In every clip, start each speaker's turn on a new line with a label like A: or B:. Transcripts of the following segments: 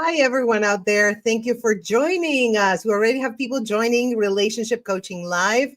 A: Hi, everyone out there. Thank you for joining us. We already have people joining Relationship Coaching Live.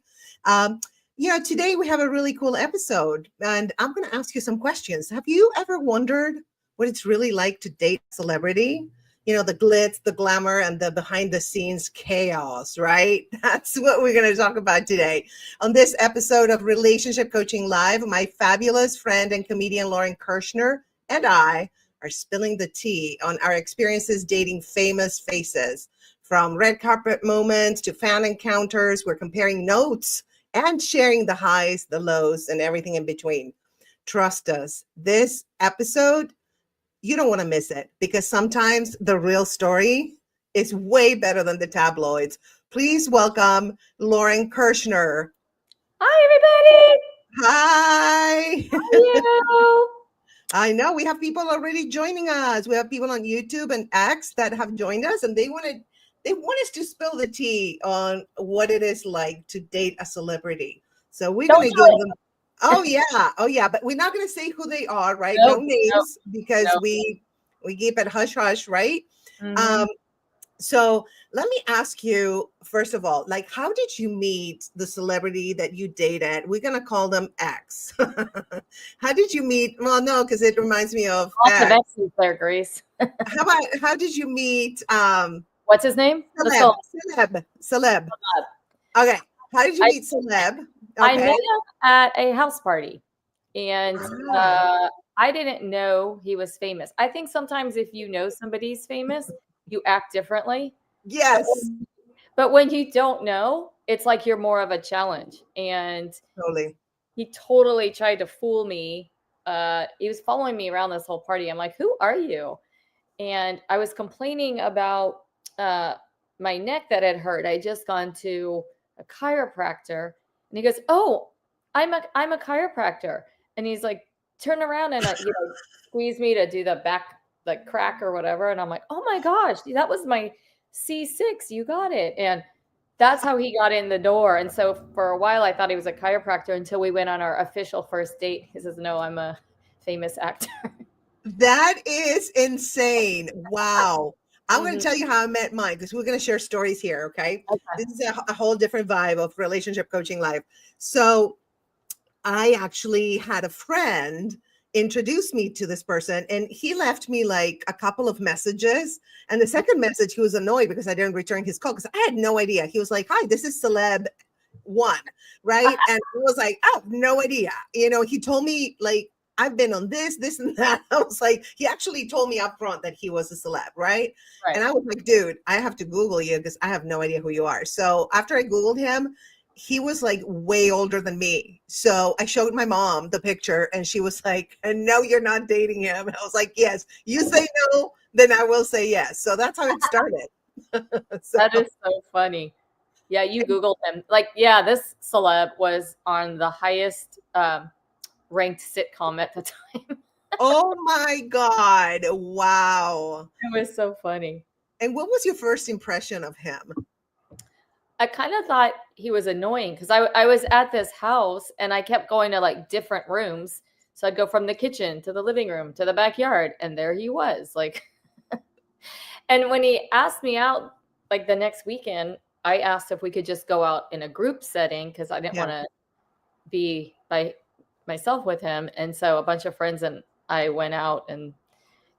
A: Today we have a really cool episode, and I'm going to ask you some questions. Have you ever wondered what it's really like to date a celebrity? You know, the glitz, the glamour, and the behind the scenes chaos, right? That's what we're going to talk about today. On this episode of Relationship Coaching Live, my fabulous friend and comedian Lauren Kirshner and I are spilling the tea on our experiences dating famous faces. From red carpet moments to fan encounters, we're comparing notes and sharing the highs, the lows, and everything in between. Trust us, this episode, you don't want to miss it, because sometimes the real story is way better than the tabloids. Please welcome Lauren Kirshner.
B: Hi, everybody.
A: Hi.
B: Hello.
A: I know we have people already joining us. We have people on YouTube and X that have joined us, and they want us to spill the tea on what it is like to date a celebrity. So we're going to give them. Oh yeah, but we're not going to say who they are, right?
B: Nope,
A: no names, because
B: nope.
A: we keep it hush hush, right?
B: Mm-hmm.
A: So let me ask you, first of all, like, how did you meet the celebrity that you dated? We're going to call them X. How did you meet? Well, no, because it reminds me of
B: Lots of X's there, Grace.
A: How did you meet?
B: What's his name?
A: Celeb. Okay. How did you meet Celeb? Okay.
B: I met him at a house party, and I didn't know he was famous. I think sometimes if you know somebody's famous, you act differently.
A: Yes.
B: But when you don't know, it's like you're more of a challenge. And he totally tried to fool me. He was following me around this whole party. I'm like, who are you? And I was complaining about my neck that had hurt. I had just gone to a chiropractor. And he goes, oh, I'm a chiropractor. And he's like, turn around and squeeze me to do the back, like crack or whatever. And I'm like, oh my gosh, that was my C6. You got it. And that's how he got in the door. And so for a while, I thought he was a chiropractor until we went on our official first date. He says, no, I'm a famous actor.
A: That is insane. Wow. I'm going to tell you how I met mine, because we're going to share stories here. Okay. This is a whole different vibe of Relationship Coaching Live. So I actually had a friend introduce me to this person, and he left me like a couple of messages. And the second message, he was annoyed because I didn't return his call, because I had no idea. He was like, hi, this is Celeb 1, right? And I was like, oh, no idea. You know, he told me like, I've been on this and that. I was like, he actually told me up front that he was a celeb, right? And I was like, dude, I have to Google you because I have no idea who you are. So after I Googled him, he was like way older than me. So I showed my mom the picture, and she was like, and no, you're not dating him. And I was like, yes, you say no, then I will say yes. So that's how it started.
B: That is so funny. Yeah, you Googled him. Like, yeah, this celeb was on the highest ranked sitcom at the time.
A: Oh my God. Wow.
B: It was so funny.
A: And what was your first impression of him?
B: I kind of thought he was annoying because I was at this house and I kept going to like different rooms. So I'd go from the kitchen to the living room to the backyard, and there he was. Like, and when he asked me out like the next weekend, I asked if we could just go out in a group setting because I didn't want to be by myself with him. And so a bunch of friends and I went out, and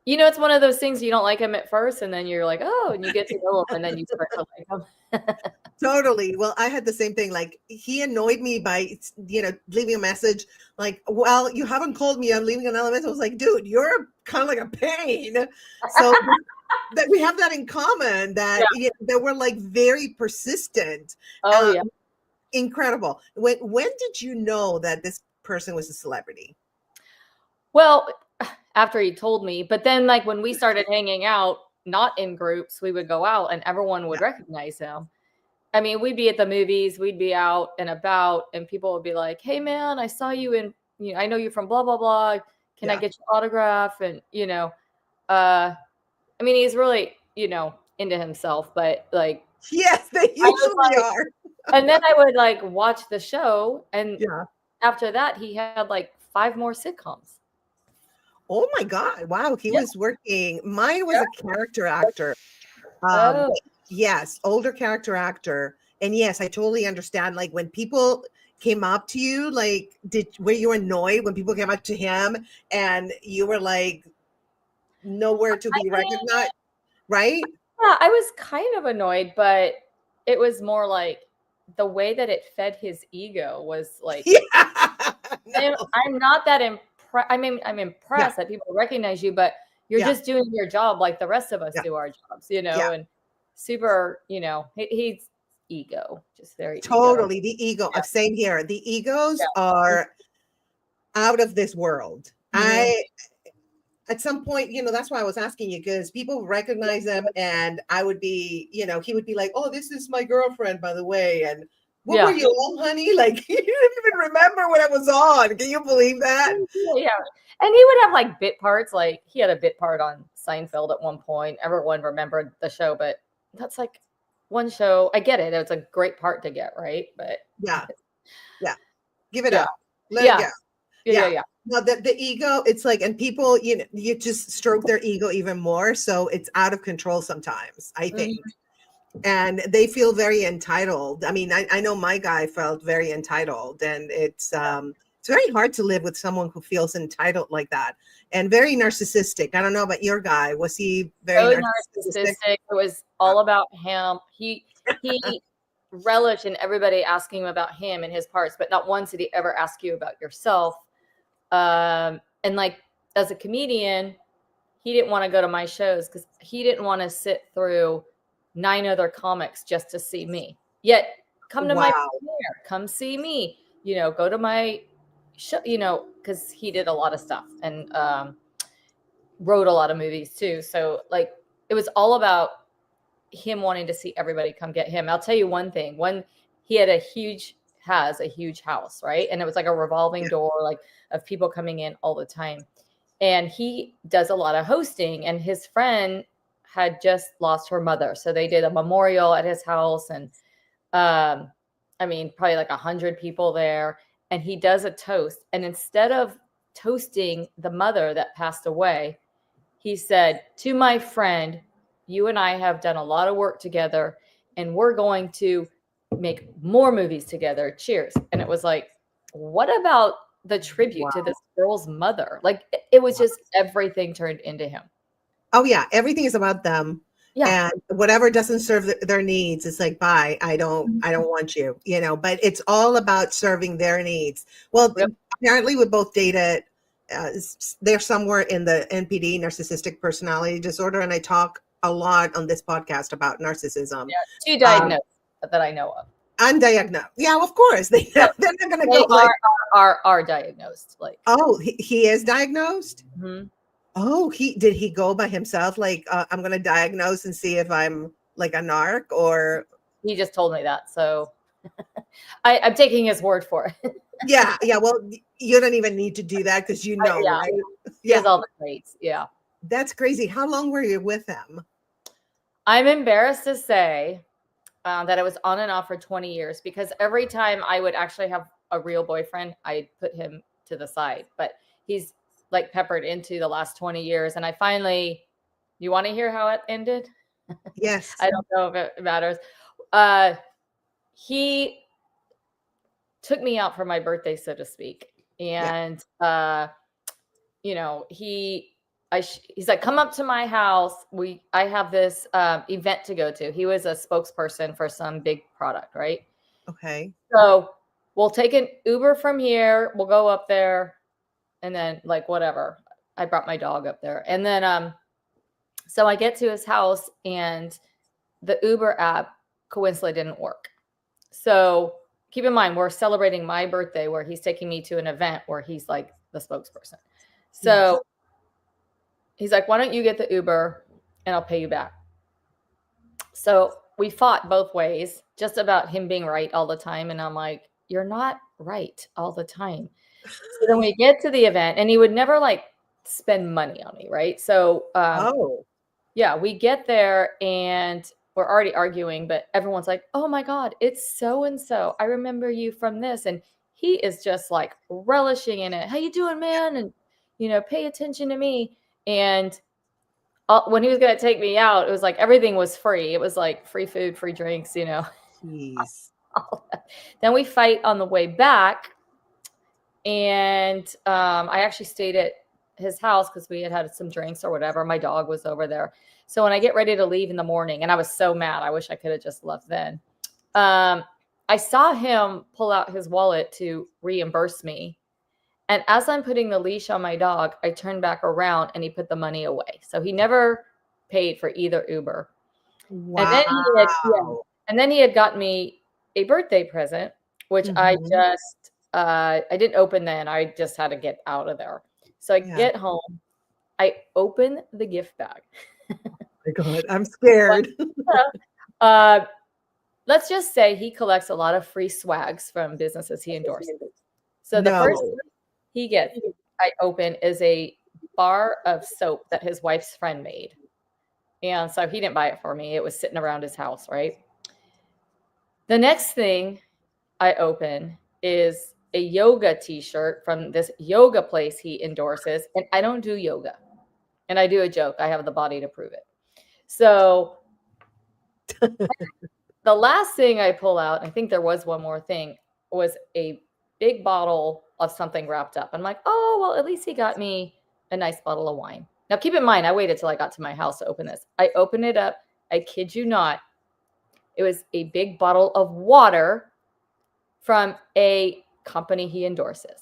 B: you know, it's one of those things, you don't like him at first, and then you're like, oh, and you get to know him, and then you start to like him.
A: Totally. Well, I had the same thing. Like, he annoyed me by, leaving a message like, well, you haven't called me, I'm leaving another message. I was like, dude, you're kind of like a pain. So that we have that in common, that that we're like very persistent.
B: Oh, yeah.
A: Incredible. When did you know that this person was a celebrity?
B: Well, after he told me, but then like when we started hanging out, not in groups, we would go out and everyone would recognize him. I mean, we'd be at the movies, we'd be out and about, and people would be like, hey man, I saw you in, I know you from blah, blah, blah. Can I get your autograph? And, I mean, he's really, into himself, but like,
A: yes, they usually are.
B: And then I would like watch the show. And after that, he had like 5 more sitcoms.
A: Oh my God. Wow. He was working. Mine was a character actor.
B: Oh,
A: Yes, older character actor. And yes, I totally understand. Like when people came up to you, like were you annoyed when people came up to him and you were like nowhere to be recognized, right?
B: yeah, I was kind of annoyed, but it was more like the way that it fed his ego was like,
A: Yeah. No.
B: I'm not that impressed. I mean, I'm
A: Yeah.
B: impressed that people recognize you, but you're
A: Yeah.
B: just doing your job like the rest of us
A: Yeah.
B: do our jobs,
A: Yeah.
B: and super, he's ego, just very ego.
A: Totally. The ego
B: Yeah.
A: of same here. The egos
B: Yeah.
A: are out of this world.
B: Mhm.
A: At some point, that's why I was asking you, because people recognize them and I would be, he would be like, oh, this is my girlfriend, by the way. And what were
B: Yeah.
A: you on, honey? Like, you didn't even remember what I was on. Can you believe that?
B: Yeah. And he would have like bit parts. Like he had a bit part on Seinfeld at one point. Everyone remembered the show, but that's like one show. I get it. It was a great part to get, right? But
A: Yeah. Yeah. Give it
B: yeah.
A: up. Let it
B: Yeah.
A: go.
B: Yeah.
A: Yeah.
B: Yeah. Yeah.
A: No, the ego, it's like, and people, you just stroke their ego even more. So it's out of control sometimes, I think.
B: Mhm.
A: And they feel very entitled. I mean, I know my guy felt very entitled, and it's very hard to live with someone who feels entitled like that and very narcissistic. I don't know about your guy. Was he very
B: So
A: narcissistic?
B: narcissistic. It was all about him. He relished in everybody asking him about him and his parts, but not once did he ever ask you about yourself. And like as a comedian, he didn't want to go to my shows because he didn't want to sit through 9 other comics just to see me. Yet come to my
A: Wow.
B: premiere, come see me, go to my show, because he did a lot of stuff and wrote a lot of movies too. So like it was all about him wanting to see everybody come get him. I'll tell you one thing. When he has a huge house, right? And it was like a revolving door, like of people coming in all the time. And he does a lot of hosting, and his friend had just lost her mother. So they did a memorial at his house. And I mean, probably like 100 people there. And he does a toast. And instead of toasting the mother that passed away, he said, to my friend, you and I have done a lot of work together, and we're going to make more movies together. Cheers. And it was like, what about the tribute to this girl's mother? Like it was just everything turned into him.
A: Oh yeah, everything is about them.
B: Yeah.
A: And whatever doesn't serve their needs, it's like, bye, I don't want you, but it's all about serving their needs. Well,
B: Yep.
A: apparently we both dated, they're somewhere in the NPD, narcissistic personality disorder. And I talk a lot on this podcast about narcissism.
B: Yeah, 2 diagnosed that I know of.
A: Undiagnosed. Yeah, of course. They're not going to go
B: They
A: like,
B: are diagnosed. Like,
A: oh, he is diagnosed?
B: mhm.
A: Oh, did he go by himself? Like, I'm going to diagnose and see if I'm like a narc, or
B: He just told me that. So I'm taking his word for it.
A: Yeah. Well, you don't even need to do that because
B: Yeah.
A: right?
B: He has all the traits. Yeah.
A: That's crazy. How long were you with him?
B: I'm embarrassed to say that I was on and off for 20 years because every time I would actually have a real boyfriend, I'd put him to the side. But he's like peppered into the last 20 years. And I finally, you want to hear how it ended?
A: Yes.
B: I don't know if it matters. He took me out for my birthday, so to speak. And, he's like, come up to my house. I have this event to go to. He was a spokesperson for some big product, right?
A: Okay.
B: So we'll take an Uber from here. We'll go up there, and then like whatever. I brought my dog up there, and then so I get to his house, and the Uber app coincidentally didn't work. So keep in mind, we're celebrating my birthday where he's taking me to an event where he's like the spokesperson. So he's like, why don't you get the Uber and I'll pay you back? So we fought both ways just about him being right all the time. And I'm like, you're not right all the time. So then we get to the event, and he would never like spend money on me. Right. So, yeah, we get there and we're already arguing, but everyone's like, oh my God, it's so-and-so. I remember you from this. And he is just like relishing in it. How you doing, man? And pay attention to me. And when he was going to take me out, it was like everything was free. It was like free food, free drinks,
A: Jeez.
B: Then we fight on the way back. And I actually stayed at his house because we had some drinks or whatever. My dog was over there. So when I get ready to leave in the morning, and I was so mad, I wish I could have just left then. I saw him pull out his wallet to reimburse me. And as I'm putting the leash on my dog, I turned back around and he put the money away. So he never paid for either Uber.
A: Wow.
B: And then he had gotten me a birthday present, which I didn't open then. I just had to get out of there. So I get home. I open the gift bag.
A: Oh my God, I'm scared.
B: Let's just say he collects a lot of free swags from businesses he endorses. So the first he gets, I open, is a bar of soap that his wife's friend made. And so he didn't buy it for me. It was sitting around his house, right? The next thing I open is a yoga t-shirt from this yoga place he endorses. And I don't do yoga. And I do a joke. I have the body to prove it. So the last thing I pull out, I think there was one more thing, was a big bottle of something wrapped up. I'm like, oh, well, at least he got me a nice bottle of wine. Now, keep in mind, I waited till I got to my house to open this. I opened it up. I kid you not. It was a big bottle of water from a company he endorses.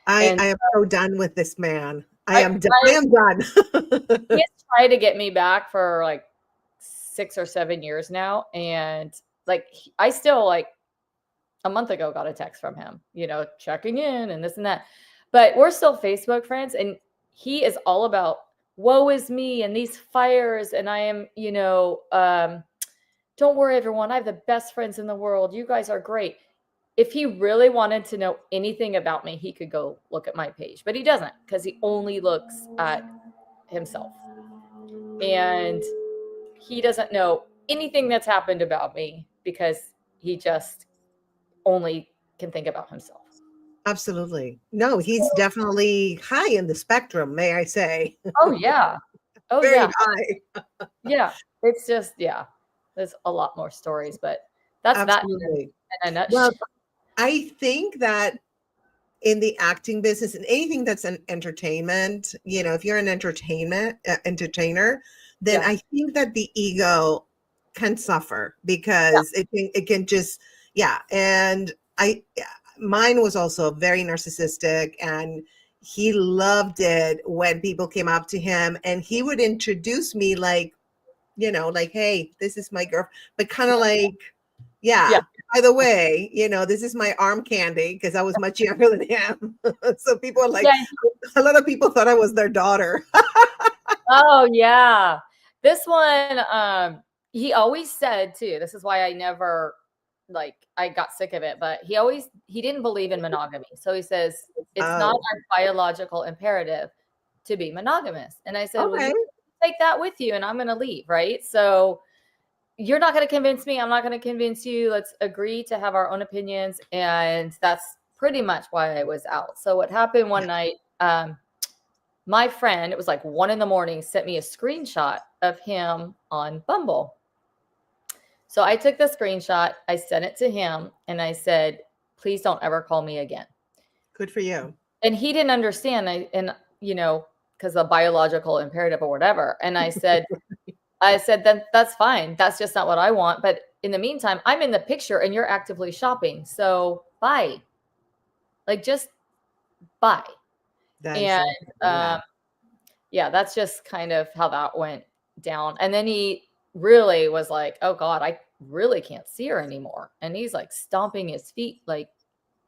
A: I am so done with this man. I am done.
B: He has tried to get me back for like 6 or 7 years now. And like, I still like a month ago got a text from him, checking in and this and that. But we're still Facebook friends. And he is all about woe is me and these fires. And I am, don't worry, everyone. I have the best friends in the world. You guys are great. If he really wanted to know anything about me, he could go look at my page. But he doesn't, because he only looks at himself. And he doesn't know anything that's happened about me because he just only can think about himself.
A: Absolutely. No, he's definitely high in the spectrum, may I say.
B: Oh, yeah. Oh,
A: Very
B: yeah.
A: high.
B: Yeah. It's just, there's a lot more stories, but that's
A: absolutely
B: that in a nutshell.
A: Well, I think that in the acting business and anything that's an entertainment, if you're an entertainer, then I think that the ego can suffer because it can just, and mine was also very narcissistic, and he loved it when people came up to him and he would introduce me like, like, hey, this is my girl, but kind of like, by the way, this is my arm candy, because I was much younger than him. So people are like, a lot of people thought I was their daughter.
B: Oh, yeah. This one, he always said too, this is why I never, I got sick of it, but he didn't believe in monogamy. So he says, it's not our biological imperative to be monogamous. And I said, well, you take that with you and I'm going to leave. Right. So you're not going to convince me. I'm not going to convince you. Let's agree to have our own opinions. And that's pretty much why I was out. So what happened one night, my friend, it was like 1 a.m, sent me a screenshot of him on Bumble. So I took the screenshot, I sent it to him, and I said, please don't ever call me again.
A: Good for you.
B: And he didn't understand, because the biological imperative or whatever. And I said, then that's fine. That's just not what I want. But in the meantime, I'm in the picture and you're actively shopping. So bye. Just bye. And that's just kind of how that went down. And then he really was like, oh God, I really can't see her anymore. And he's like stomping his feet like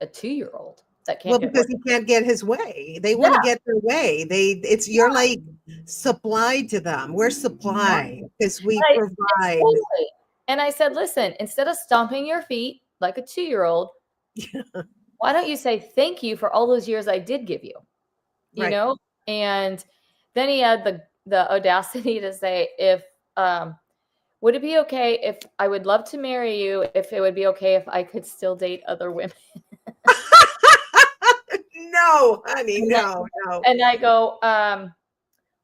B: a 2-year-old that can't.
A: Well, because he can't get his way. They want to get their way. You're like supplied to them. We're supplied because we provide.
B: Totally. And I said, listen, instead of stomping your feet like a 2-year-old, why don't you say thank you for all those years I did give you? You know? And then he had the audacity to say, would it be okay if I would love to marry you, if it would be okay if I could still date other women?
A: no, honey, no.
B: And I go,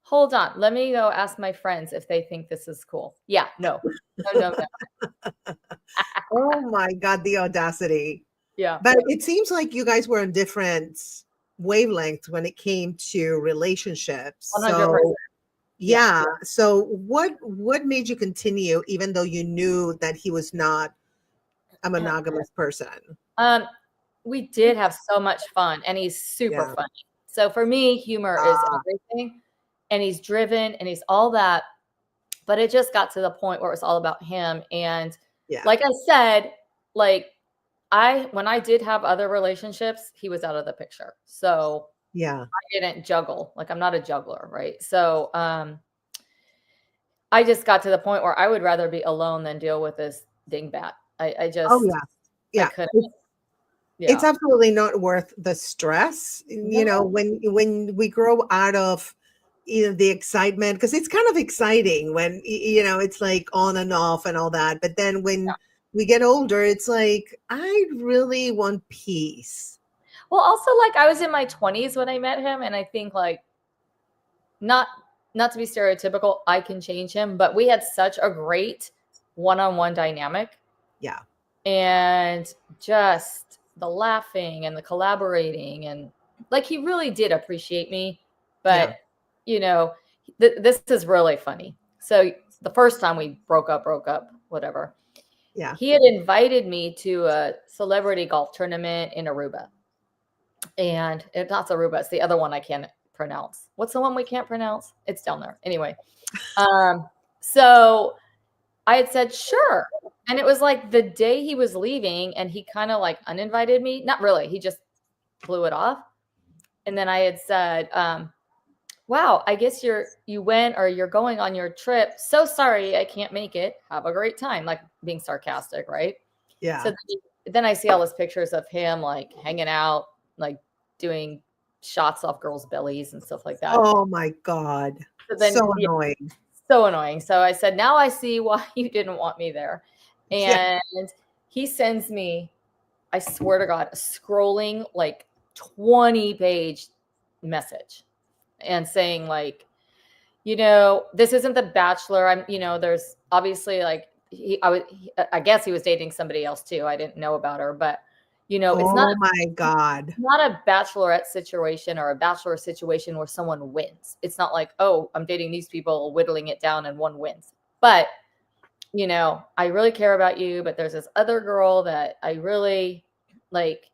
B: hold on, let me go ask my friends if they think this is cool. Yeah, no.
A: Oh my God, the audacity.
B: Yeah.
A: But it seems like you guys were on different wavelengths when it came to relationships.
B: 100%.
A: So yeah. So what made you continue even though you knew that he was not a monogamous person?
B: We did have so much fun, and he's super funny. So for me, humor is everything, and he's driven and he's all that. But it just got to the point where it was all about him. And like I said, like when I did have other relationships, he was out of the picture. So I didn't juggle. Like I'm not a juggler, right? So I just got to the point where I would rather be alone than deal with this dingbat. I just I couldn't.
A: It's absolutely not worth the stress. You know, when we grow out of the excitement, because it's kind of exciting when it's like on and off and all that. But then when we get older, it's like I really want peace.
B: Well, also like I was in my 20s when I met him, and I think like not to be stereotypical, I can change him, but we had such a great one-on-one dynamic. Yeah. And just the laughing and the collaborating, and like he really did appreciate me. But this is really funny. So the first time we broke up, whatever. Yeah. He had invited me to a celebrity golf tournament in Aruba. And it's not Aruba, it's the other one I can't pronounce. What's the one we can't pronounce? It's down there. Anyway. So I had said, sure. And it was like the day he was leaving, and he kind of like uninvited me. Not really. He just blew it off. And then I had said, wow, I guess you went, or you're going on your trip. So sorry, I can't make it. Have a great time. Like being sarcastic, right? Yeah. So then I see all those pictures of him like hanging out, like doing shots off girls' bellies and stuff like that.
A: Oh my God. So annoying.
B: So annoying. So I said, now I see why you didn't want me there. And he sends me, I swear to God, a scrolling like 20-page message and saying like, this isn't The Bachelor. There's obviously like, I guess he was dating somebody else too. I didn't know about her, but it's not.
A: Oh my God.
B: Not a bachelorette situation or a bachelor situation where someone wins. It's not like, oh, I'm dating these people, whittling it down and one wins. But, I really care about you, but there's this other girl that I really like,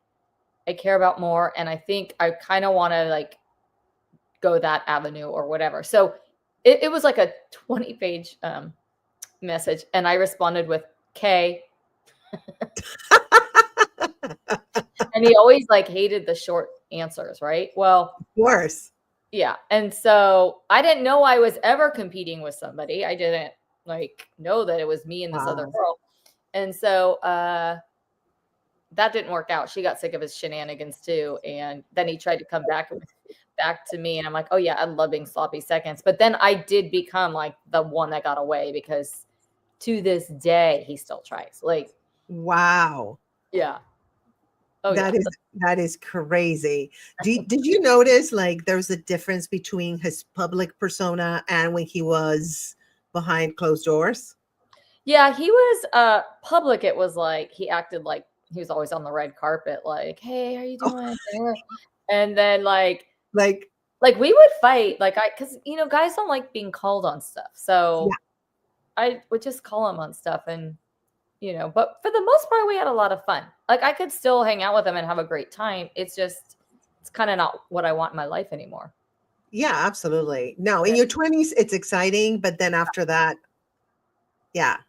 B: I care about more. And I think I kind of want to like go that avenue or whatever. So it was like a 20-page message. And I responded with K. And he always like hated the short answers, right? Well,
A: of course.
B: Yeah. And so I didn't know I was ever competing with somebody. I didn't like know that it was me and this other girl. And so that didn't work out. She got sick of his shenanigans too. And then he tried to come back to me. And I'm like, oh yeah, I love being sloppy seconds. But then I did become like the one that got away, because to this day, he still tries. Like,
A: wow.
B: Yeah.
A: Oh, that is crazy. Did you notice like there's a difference between his public persona and when he was behind closed doors?
B: Yeah, he was public. It was like he acted like he was always on the red carpet, like, hey, how you doing? And then like we would fight, like because guys don't like being called on stuff. So I would just call him on stuff, and but for the most part, we had a lot of fun. Like I could still hang out with him and have a great time. It's kind of not what I want in my life anymore.
A: Yeah, absolutely. No, in your 20s, it's exciting. But then after that, I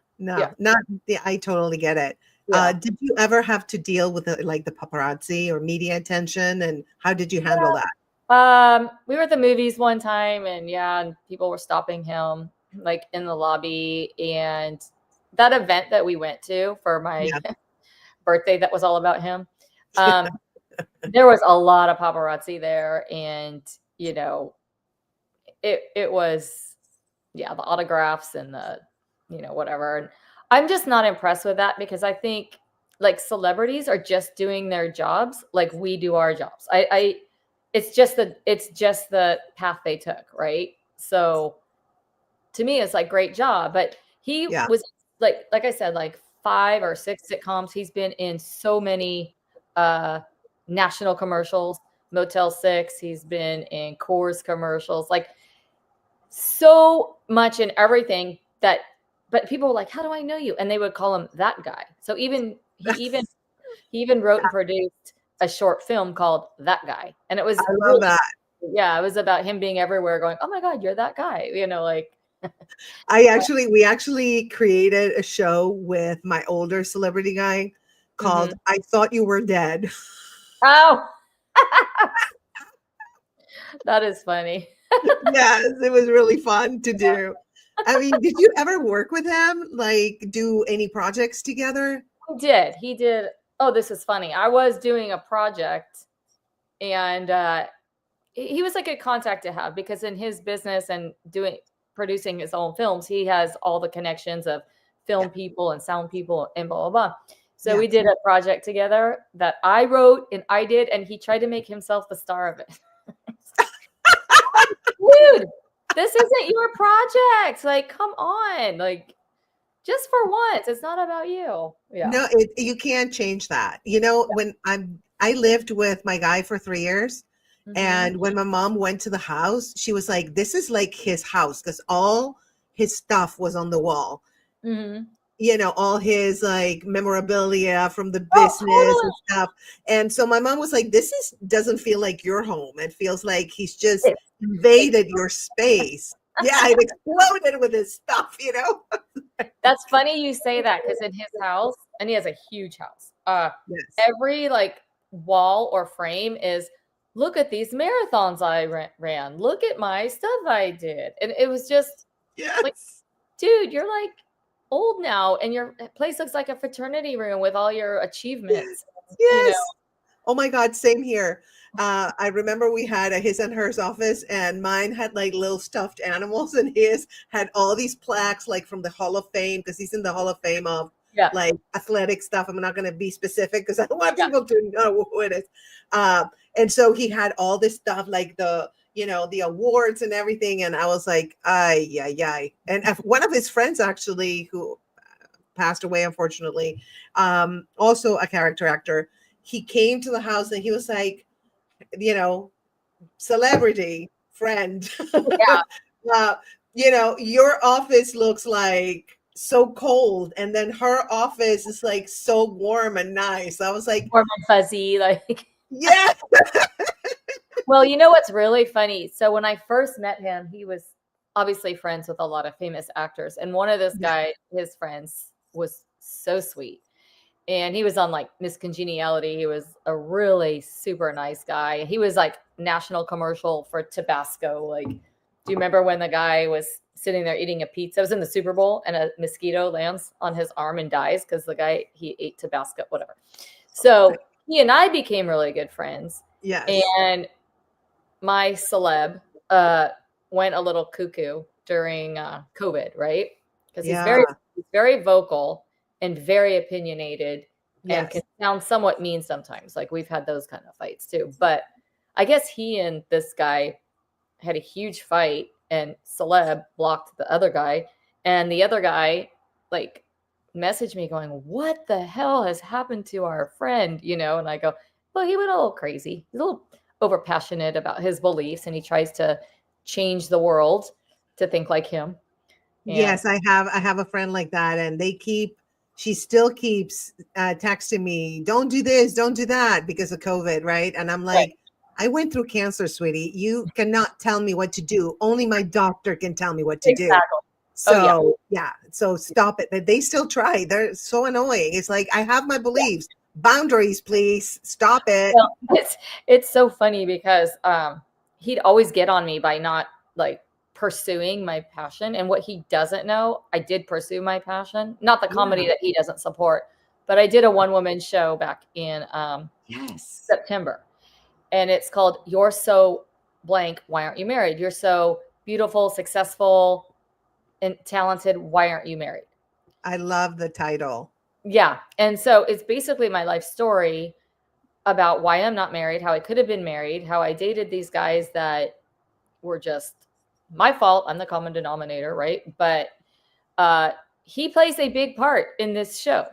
A: totally get it. Yeah. Did you ever have to deal with the paparazzi or media attention, and how did you handle that?
B: We were at the movies one time, and people were stopping him like in the lobby, and that event that we went to for my birthday that was all about him. There was a lot of paparazzi there, and it was the autographs and the whatever. And I'm just not impressed with that, because I think like celebrities are just doing their jobs like we do our jobs. it's just the path they took, right? So to me, it's like, great job. But he was like I said, like 5 or 6 sitcoms. He's been in so many national commercials, Motel 6. He's been in Coors commercials, like so much in everything that, but people were like, how do I know you? And they would call him that guy. So he even wrote and produced a short film called That Guy. And it was
A: love that.
B: Yeah, it was about him being everywhere going, oh my God, you're that guy. You know, like
A: we actually created a show with my older celebrity guy called I Thought You Were Dead.
B: Oh, that is funny.
A: Yes, it was really fun to do. I mean, did you ever work with him? Like, do any projects together?
B: He did. Oh, this is funny. I was doing a project, and he was like a contact to have, because in his business and producing his own films, he has all the connections of film people and sound people and blah, blah, blah. So we did a project together that I wrote and I did, and he tried to make himself the star of it. Dude, this isn't your project. Like, come on. Like, just for once, it's not about you. Yeah.
A: No, you can't change that. You know, when I lived with my guy for 3 years, and when my mom went to the house, she was like, this is like his house, because all his stuff was on the wall. You know, all his like memorabilia from the business and stuff. And so my mom was like, doesn't feel like your home. It feels like he's just invaded your space. Yeah, it exploded with his stuff, you know.
B: That's funny you say that, because in his house, and he has a huge house, every like wall or frame is, look at these marathons I ran. Look at my stuff I did. And it was just like, dude, you're like old now, and your place looks like a fraternity room with all your achievements.
A: Yes. You know? Oh my God, same here. I remember we had a his and hers office, and mine had like little stuffed animals, and his had all these plaques like from the Hall of Fame, because he's in the Hall of Fame of like athletic stuff. I'm not going to be specific because I don't want people to know who it is. And so he had all this stuff, like the awards and everything. And I was like, ay. And one of his friends, actually, who passed away, unfortunately, also a character actor, he came to the house and he was like, celebrity friend, your office looks like so cold, and then her office is like so warm and nice. I was like,
B: warm and fuzzy, like.
A: Yeah.
B: Well, you know what's really funny? So when I first met him, he was obviously friends with a lot of famous actors. And one of this guy, his friends, was so sweet. And he was on like Miss Congeniality. He was a really super nice guy. He was like national commercial for Tabasco. Like, do you remember when the guy was sitting there eating a pizza? It was in the Super Bowl, and a mosquito lands on his arm and dies because the guy, he ate Tabasco, whatever. So he and I became really good friends.
A: Yes.
B: And my celeb went a little cuckoo during COVID, right? Because he's very vocal and very opinionated, and can sound somewhat mean sometimes. Like, we've had those kind of fights too. But I guess he and this guy had a huge fight, and celeb blocked the other guy, and the other guy like messaged me going, what the hell has happened to our friend? And I go, well, he went a little crazy. He's a little overpassionate about his beliefs, and he tries to change the world to think like him.
A: And yes, I have a friend like that, and she still keeps texting me, don't do this, don't do that, because of COVID, right? And I'm like, I went through cancer, sweetie. You cannot tell me what to do. Only my doctor can tell me what to do. So so stop it. They still try. They're so annoying. It's like, I have my beliefs. Boundaries, please. Stop it.
B: Well, it's so funny because he'd always get on me by not like pursuing my passion. And what he doesn't know, I did pursue my passion. Not the comedy that he doesn't support, but I did a one-woman show back in September. And it's called You're So Blank, Why Aren't You Married? You're so beautiful, successful, and talented. Why aren't you married?
A: I love the title.
B: Yeah. And so it's basically my life story about why I'm not married, how I could have been married, how I dated these guys that were just my fault. I'm the common denominator, right? But he plays a big part in this show.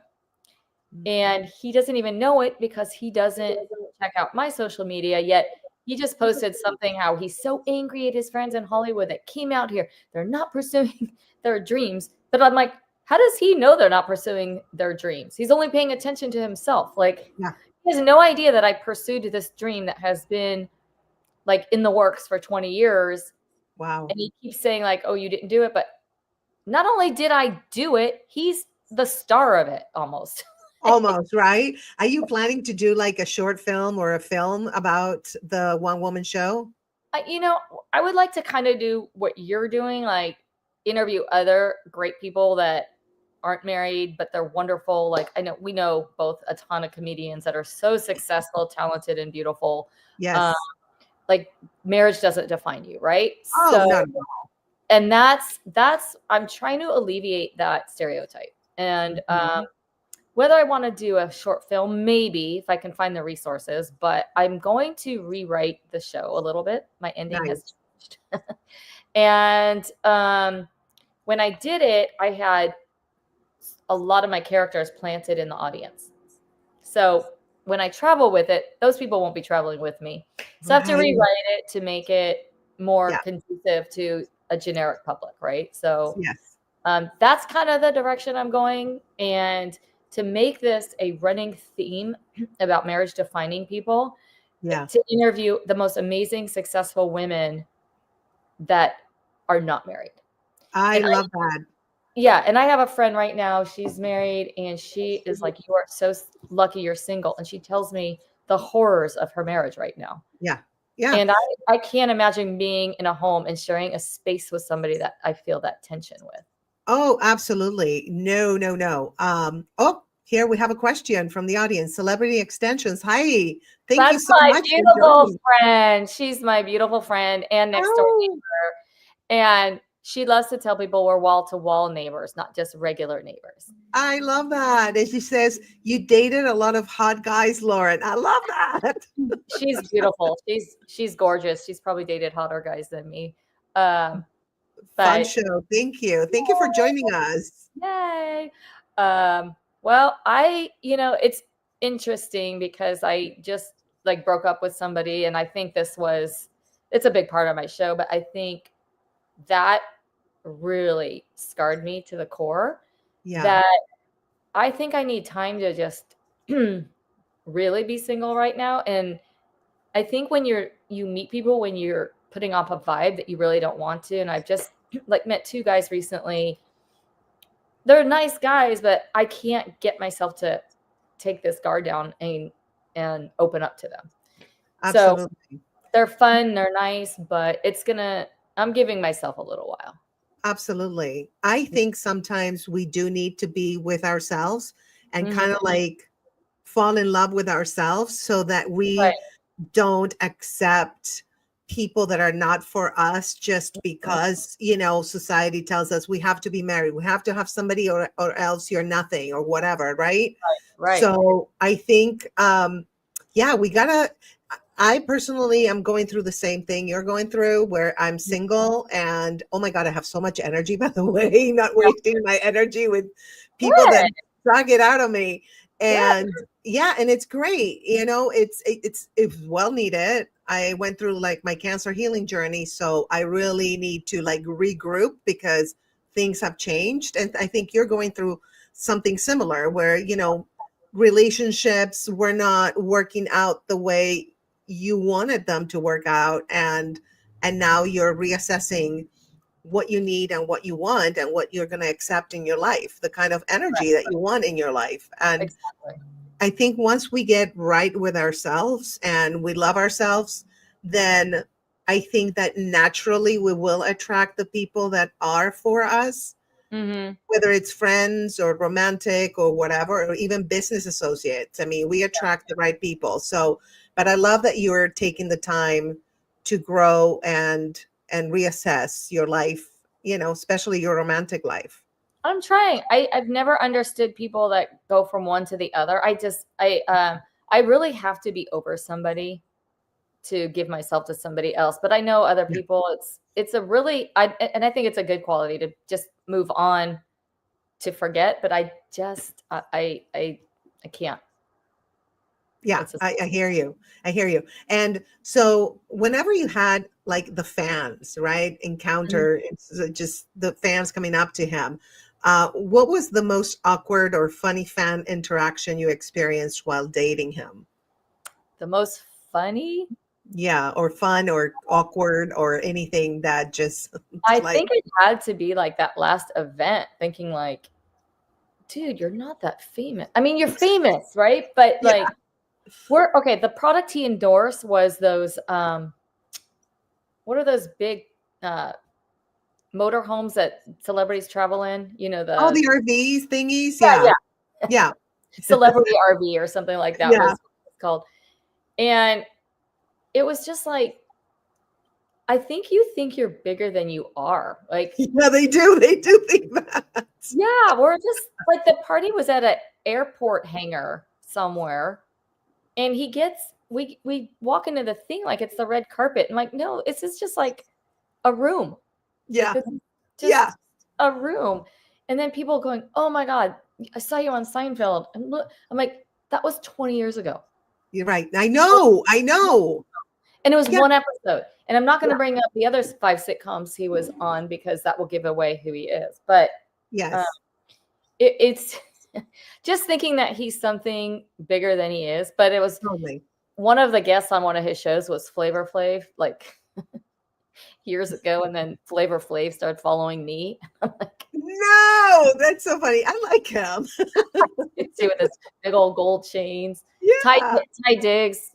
B: And he doesn't even know it because he doesn't check out my social media yet. He just posted something how he's so angry at his friends in Hollywood that came out here. They're not pursuing their dreams. But I'm like, how does he know they're not pursuing their dreams? He's only paying attention to himself. Like, he has no idea that I pursued this dream that has been like in the works for 20 years.
A: Wow.
B: And he keeps saying like, oh, you didn't do it. But not only did I do it, he's the star of it almost.
A: Almost, right? Are you planning to do like a short film or a film about the one woman show?
B: I would like to kind of do what you're doing, like interview other great people that aren't married, but they're wonderful. Like we know both a ton of comedians that are so successful, talented, and beautiful.
A: Yes.
B: Like marriage doesn't define you, right?
A: Oh,
B: so,
A: no.
B: And that's I'm trying to alleviate that stereotype. And whether I want to do a short film, maybe if I can find the resources, but I'm going to rewrite the show a little bit. My ending has changed. And when I did it, I had a lot of my characters planted in the audience. So when I travel with it, those people won't be traveling with me. So I have to rewrite it to make it more conducive to a generic public, right? So that's kind of the direction I'm going. And to make this a running theme about marriage defining people, to interview the most amazing, successful women that are not married.
A: I love that.
B: Yeah. And I have a friend right now, she's married, and she is like, you are so lucky you're single. And she tells me the horrors of her marriage right now.
A: Yeah. Yeah.
B: And I can't imagine being in a home and sharing a space with somebody that I feel that tension with.
A: Oh, absolutely. No. Oh, here we have a question from the audience. Celebrity Extensions. Hi. Thank you so much.
B: That's my beautiful friend. She's my beautiful friend and next door neighbor. And she loves to tell people we're wall-to-wall neighbors, not just regular neighbors.
A: I love that. And she says, you dated a lot of hot guys, Lauren. I love that.
B: She's beautiful. She's gorgeous. She's probably dated hotter guys than me.
A: Fun show. Thank you. Thank you for joining us.
B: Yay. Well, it's interesting because I just like broke up with somebody, and I think it's a big part of my show, but I think that really scarred me to the core. That I think I need time to just really be single right now. And I think when you meet people, when you're putting off a vibe that you really don't want to, and I've just like met two guys recently. They're nice guys, but I can't get myself to take this guard down and open up to them. Absolutely. So they're fun, they're nice, but I'm giving myself a little while.
A: Absolutely. I think sometimes we do need to be with ourselves and kind of like fall in love with ourselves so that we don't accept people that are not for us just because, society tells us we have to be married. We have to have somebody or else you're nothing or whatever. Right. So I think, I personally am going through the same thing you're going through where I'm single and oh my God, I have so much energy, by the way, not wasting my energy with people that suck it out of me. And and it's great. It's well needed. I went through like my cancer healing journey. So I really need to like regroup because things have changed. And I think you're going through something similar where, relationships were not working out the way you wanted them to work out. And now you're reassessing what you need and what you want and what you're going to accept in your life, the kind of energy that you want in your life. And I think once we get right with ourselves and we love ourselves, then I think that naturally we will attract the people that are for us, whether it's friends or romantic or whatever, or even business associates. I mean, we attract the right people. So, but I love that you're taking the time to grow and reassess your life, especially your romantic life. I'm
B: trying. I've never understood people that go from one to the other. I I really have to be over somebody to give myself to somebody else. But I know other people, it's a really, and I think it's a good quality to just move on, to forget. But I just, I can't.
A: Yeah, I hear you. I hear you. And so whenever you had like the fans, right, encounter, it's just the fans coming up to him, what was the most awkward or funny fan interaction you experienced while dating him?
B: The most funny?
A: Yeah, or fun or awkward or anything that just
B: I
A: like,
B: think it had to be like that last event, thinking like, dude, you're not that famous. I mean, you're famous, right? But
A: yeah.
B: like, okay. The product he endorsed was those, what are those big motorhomes that celebrities travel in? You know,
A: Oh, the RVs thingies.
B: yeah.
A: Yeah.
B: Celebrity RV or something like that
A: Yeah.
B: was called. And it was just like, I think you think you're bigger than you are. Like,
A: Yeah, they do. They do think that.
B: yeah, we're just like, the party was at an airport hangar somewhere, and we walk into the thing like it's the red carpet. And like, no, it's just like a room.
A: Yeah.
B: Like, just a room. And then people going, oh my God, I saw you on Seinfeld. And look, I'm like, that was 20 years ago.
A: You're right. I know.
B: And it was one episode. And I'm not going to bring up the other 5 sitcoms he was on, because that will give away who he is. But
A: yes,
B: it's just thinking that he's something bigger than he is. But it was
A: totally.
B: One of the guests on one of his shows was Flavor Flav, like years ago. And then Flavor Flav started following me. I'm like,
A: no, that's so funny. I like him.
B: doing this big old gold chains.
A: Yeah.
B: Ty Diggs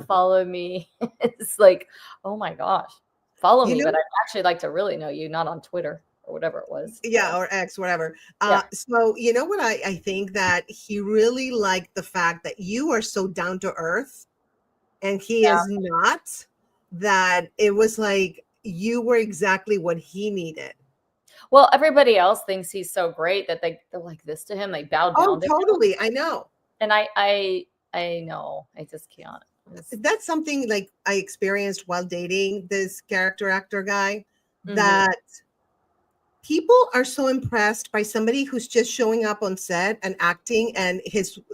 B: followed me. It's like, oh my gosh, follow me. But I'd actually like to really know you, not on Twitter or whatever it was.
A: Yeah, or X, whatever. So you know what I think that he really liked the fact that you are so down to earth and he is not, that it was like you were exactly what he needed.
B: Well, everybody else thinks he's so great that they're like this to him. They bow down.
A: Oh, totally. I know.
B: And I know. I just can't.
A: That's something like I experienced while dating this character actor guy, that people are so impressed by somebody who's just showing up on set and acting, and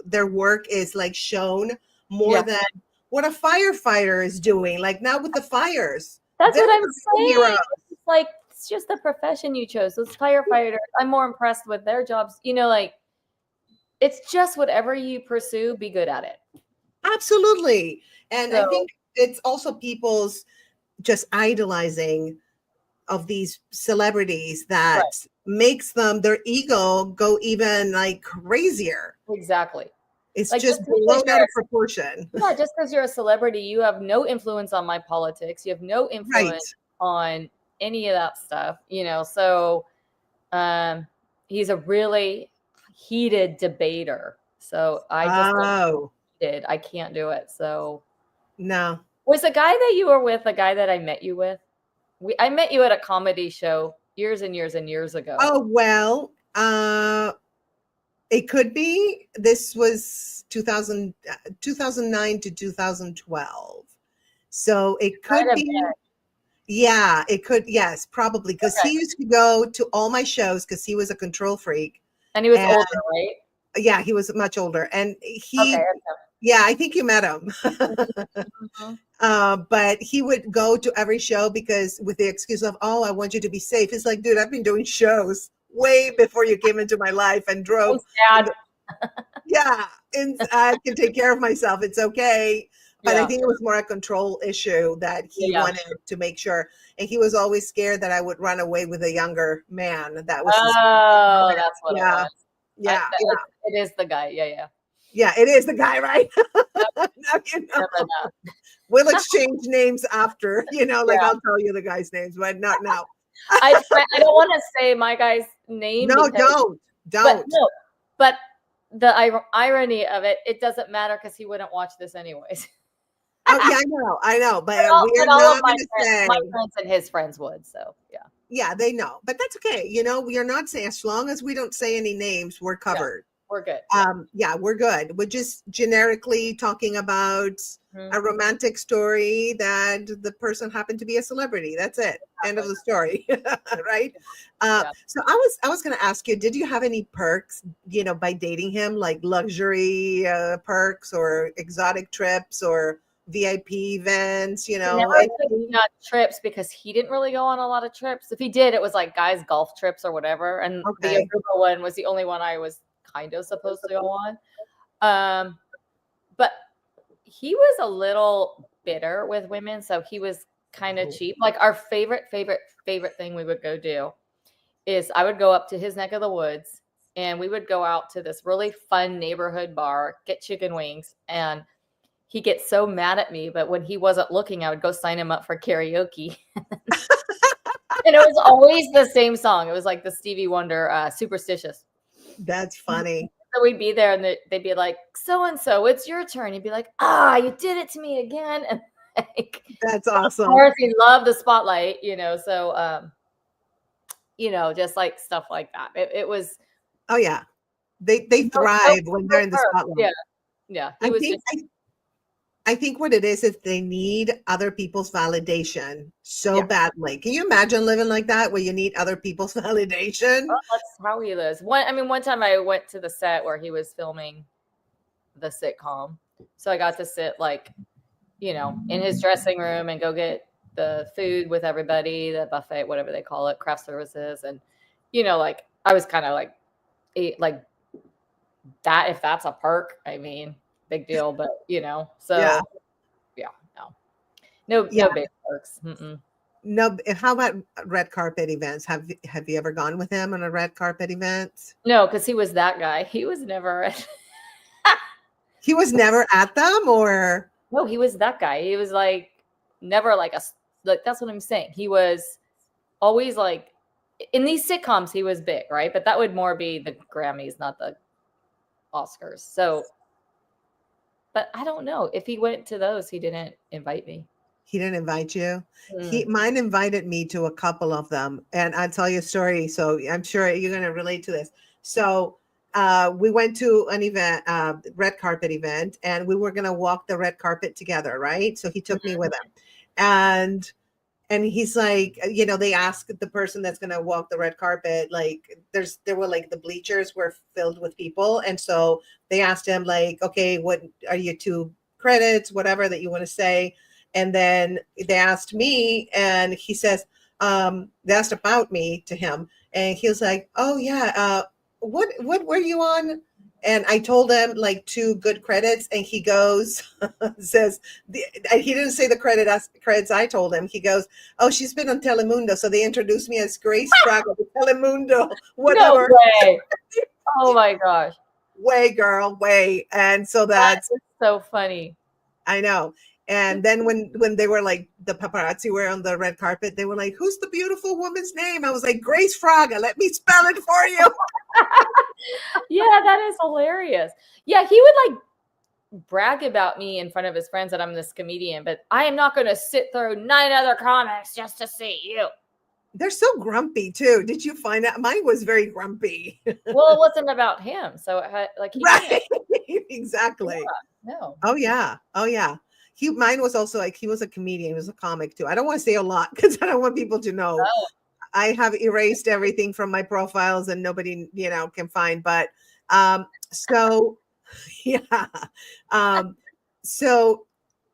A: their work is like shown more than what a firefighter is doing. Like now with the fires.
B: That's what I'm saying. It's like, it's just the profession you chose. Those firefighters, I'm more impressed with their jobs. You know, like, it's just whatever you pursue, be good at it.
A: Absolutely. And I think it's also people's just idolizing of these celebrities that makes their ego go even like crazier.
B: Exactly.
A: It's like, just blown out of proportion.
B: Yeah, just because you're a celebrity, you have no influence on my politics. You have no influence on any of that stuff, you know. So he's a really heated debater. So I just I can't do it. So
A: no.
B: Was the guy that you were with the guy that I met you with? I met you at a comedy show years and years and years ago.
A: Oh, well, it could be. This was 2009 to 2012. So it could be. Yeah, it could. Yes, probably. Because he used to go to all my shows because he was a control freak.
B: And he was older, right?
A: Yeah, he was much older. And yeah, I think you met him. But he would go to every show because with the excuse of, oh, I want you to be safe. It's like, dude, I've been doing shows way before you came into my life and drove. Yeah, and I can take care of myself. It's okay. But I think it was more a control issue that he wanted to make sure. And he was always scared that I would run away with a younger man. That was
B: that's what it was.
A: Yeah.
B: It is the guy. Yeah.
A: Yeah, it is the guy, right? Now you know. We'll exchange names after, like I'll tell you the guy's names, but not now.
B: I don't want to say my guy's name.
A: No, don't.
B: But the irony of it, it doesn't matter because he wouldn't watch this anyways.
A: Oh yeah, I know, but we're
B: all
A: not
B: of my
A: going to say.
B: My friends and his friends would, so yeah.
A: Yeah, they know, but that's okay. We are not saying, as long as we don't say any names, we're covered.
B: We're good.
A: Yeah, we're good. We're just generically talking about a romantic story that the person happened to be a celebrity. That's it. End of the story. Right. So I was going to ask you, did you have any perks, by dating him, like luxury perks or exotic trips or VIP events,
B: He never took me on trips because he didn't really go on a lot of trips. If he did, it was like guys' golf trips or whatever. And the Aruba one was the only one I was kind of supposed to go on. But he was a little bitter with women, so he was kind of cheap. Like our favorite thing we would go do is I would go up to his neck of the woods and we would go out to this really fun neighborhood bar, get chicken wings, and he gets so mad at me, but when he wasn't looking, I would go sign him up for karaoke. And it was always the same song. It was like the Stevie Wonder, Superstitious.
A: That's funny.
B: So we'd be there and they'd be like, so-and-so, it's your turn. He'd be like, you did it to me again. And like,
A: that's awesome.
B: Of course, he loved the spotlight, so, just like stuff like that. It was.
A: Oh, yeah. They thrive when they're in the spotlight.
B: Yeah.
A: I think what it is they need other people's validation so badly. Can you imagine living like that where you need other people's validation?
B: Well, that's how he lives. One time I went to the set where he was filming the sitcom. So I got to sit in his dressing room and go get the food with everybody, the buffet, whatever they call it, craft services. And, I was kind of like that, if that's a perk, I mean, big deal, but so no big perks.
A: No. How about red carpet events? Have you ever gone with him on a red carpet event?
B: No, because he was that guy. He was never
A: he was never at them, or
B: no, he was that guy. He was never that's what I'm saying. He was always in these sitcoms he was big, right? But that would more be the Grammys, not the Oscars. So but I don't know. If he went to those, he didn't invite me.
A: He didn't invite you? Mine invited me to a couple of them. And I'll tell you a story. So I'm sure you're going to relate to this. So we went to an event, red carpet event, and we were going to walk the red carpet together, right? So he took me with him. And he's like, they asked the person that's going to walk the red carpet, there were the bleachers were filled with people. And so they asked him okay, what are your 2 credits, whatever that you want to say. And then they asked me, and he says, they asked about me to him. And he was like, oh yeah, what were you on? And I told him 2 good credits, and he goes, says, he didn't say the credits I told him. He goes, oh, she's been on Telemundo. So they introduced me as Grace Fraga to Telemundo, whatever.
B: No way. Oh my gosh.
A: Way, girl, way. And so that's
B: so funny.
A: I know. And then when they were the paparazzi were on the red carpet, they were like, who's the beautiful woman's name? I was like, Grace Fraga. Let me spell it for you.
B: Yeah, that is hilarious. Yeah, he would brag about me in front of his friends that I'm this comedian, but I am not going to sit through 9 other comics just to see you.
A: They're so grumpy too. Did you find out? Mine was very grumpy.
B: Well, it wasn't about him. So
A: right. Exactly.
B: Yeah, no.
A: Oh yeah. Mine was also he was a comedian. He was a comic too. I don't want to say a lot because I don't want people to know. Oh. I have erased everything from my profiles and nobody, can find. But so yeah. So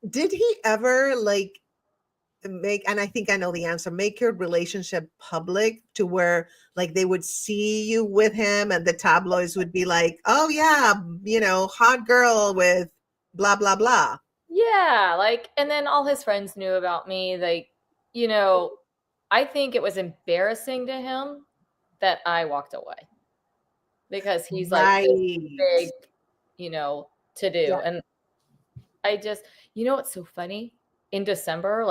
A: did he ever make, and I think I know the answer, make your relationship public to where they would see you with him and the tabloids would be like, oh yeah, hot girl with blah, blah, blah.
B: Yeah. And then all his friends knew about me. I think it was embarrassing to him that I walked away because he's
A: right.
B: Big, to do. Yeah. And I just, what's so funny? In December,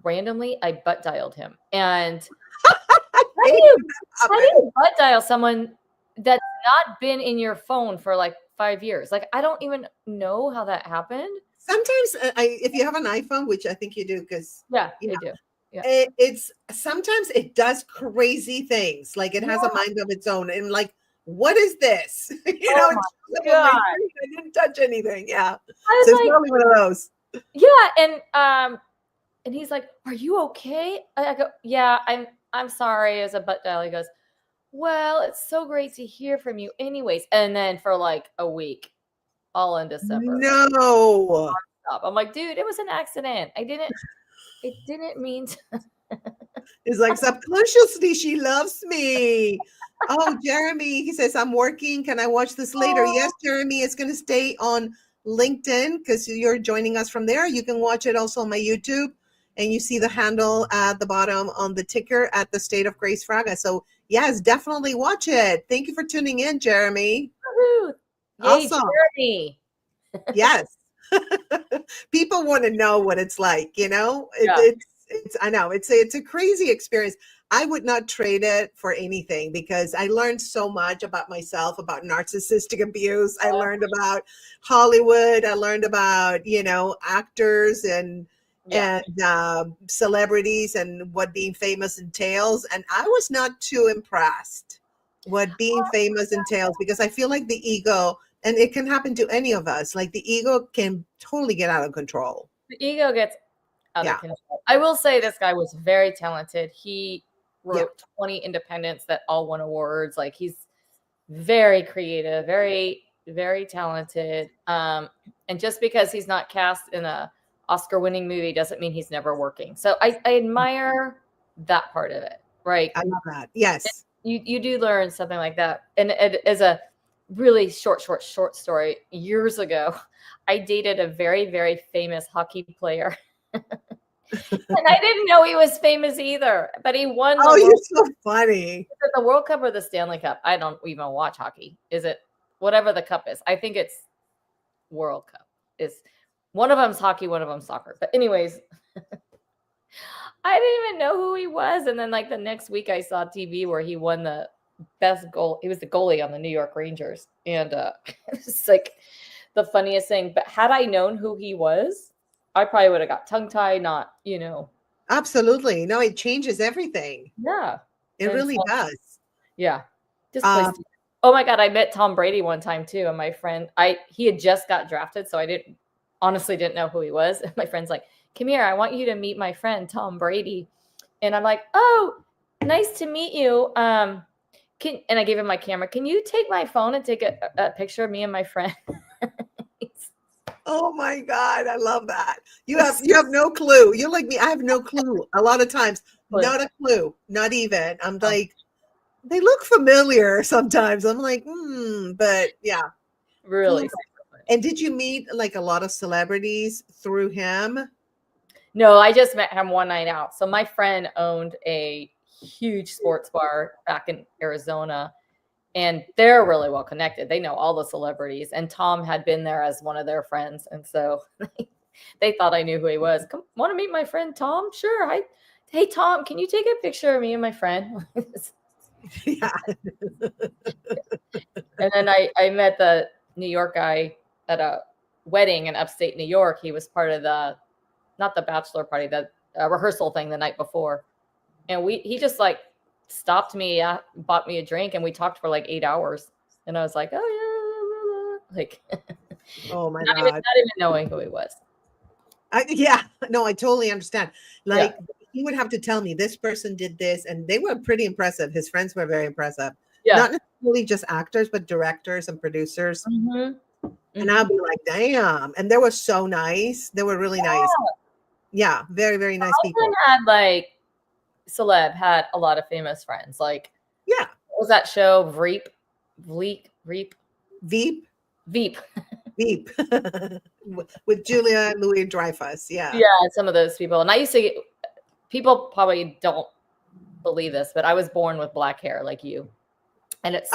B: randomly, I butt dialed him. And how do you butt dial someone that's not been in your phone for 5 years? I don't even know how that happened.
A: Sometimes if you have an iPhone, which I think you do, because
B: I do. Yeah.
A: It's sometimes it does crazy things. It has a mind of its own. And what is this?
B: Oh my God.
A: I didn't touch anything. Yeah.
B: I
A: So
B: was
A: it's
B: like,
A: probably one of those.
B: yeah. And he's like, are you okay? I go, yeah, I'm sorry. As a butt dial, he goes, well, it's so great to hear from you anyways. And then for like a week, all in December.
A: No.
B: I'm like, dude, it was an accident. It didn't mean to.
A: It's like subconsciously she loves me. Oh, Jeremy, he says, I'm working. Can I watch this later? Yes, Jeremy, it's going to stay on LinkedIn because you're joining us from there. You can watch it also on my YouTube, and you see the handle at the bottom on the ticker at the State of Grace Fraga. So yes, definitely watch it. Thank you for tuning in, Jeremy.
B: Woo-hoo. Yay,
A: Awesome.
B: Jeremy.
A: Yes. People want to know what it's like, it's I know it's a crazy experience. I would not trade it for anything because I learned so much about myself, about narcissistic abuse. I learned about Hollywood. I learned about, actors and celebrities and what being famous entails. And I was not too impressed what being famous entails because I feel like the ego, and it can happen to any of us, like the ego can totally get out of control.
B: The ego gets out of control. I will say this guy was very talented. He wrote 20 independents that all won awards. Like he's very creative, very, very talented. And just because he's not cast in a Oscar-winning movie doesn't mean he's never working. So I admire that part of it, right?
A: I love that. Yes.
B: You do learn something like that. And it is a really short story. Years ago, I dated a very, very famous hockey player. And I didn't know he was famous either, but he won.
A: Oh, you're so funny.
B: Is it the World Cup or the Stanley Cup? I don't even watch hockey. Is it whatever the cup is? I think it's World Cup. Is one of them's hockey, one of them's soccer. But anyways, I didn't even know who he was. And then like the next week I saw TV where he won the best goal. He was the goalie on the New York Rangers. And it's like the funniest thing. But had I known who he was, I probably would have got tongue-tied, not,
A: Absolutely. No, it changes everything.
B: Yeah.
A: It really does.
B: Yeah. Oh my God, I met Tom Brady one time too. And my friend, he had just got drafted, so I honestly didn't know who he was. And my friend's like, come here, I want you to meet my friend, Tom Brady. And I'm like, oh, nice to meet you. And I gave him my camera. Can you take my phone and take a picture of me and my friend?
A: Oh my God, I love that. You have no clue. You're like me. I have no clue. A lot of times, not a clue, not even. I'm like, they look familiar sometimes. I'm like, but yeah.
B: Really.
A: And did you meet like a lot of celebrities through him?
B: No, I just met him one night out. So my friend owned a huge sports bar back in Arizona. And they're really well connected. They know all the celebrities. And Tom had been there as one of their friends. And so they thought I knew who he was. Come, want to meet my friend Tom? Sure. Hi. Hey, Tom, can you take a picture of me and my friend?
A: Yeah.
B: And then I met the New York guy at a wedding in upstate New York. He was part of not the bachelor party, the rehearsal thing the night before. And he just like stopped me, bought me a drink, and we talked for like 8 hours. And I was like, oh yeah, like,
A: oh my
B: God, not even knowing who he was.
A: I totally understand. Like he would have to tell me this person did this, and they were pretty impressive. His friends were very impressive. Yeah, not necessarily just actors, but directors and producers. Mm-hmm. And I'll be like, damn. And they were so nice. They were really nice. Yeah, very, very nice people.
B: Celeb had a lot of famous friends. Like,
A: what
B: was that show? Veep.
A: With Julia Louis-Dreyfus. Yeah.
B: Yeah, some of those people. And I used to people probably don't believe this, but I was born with black hair like you. And it's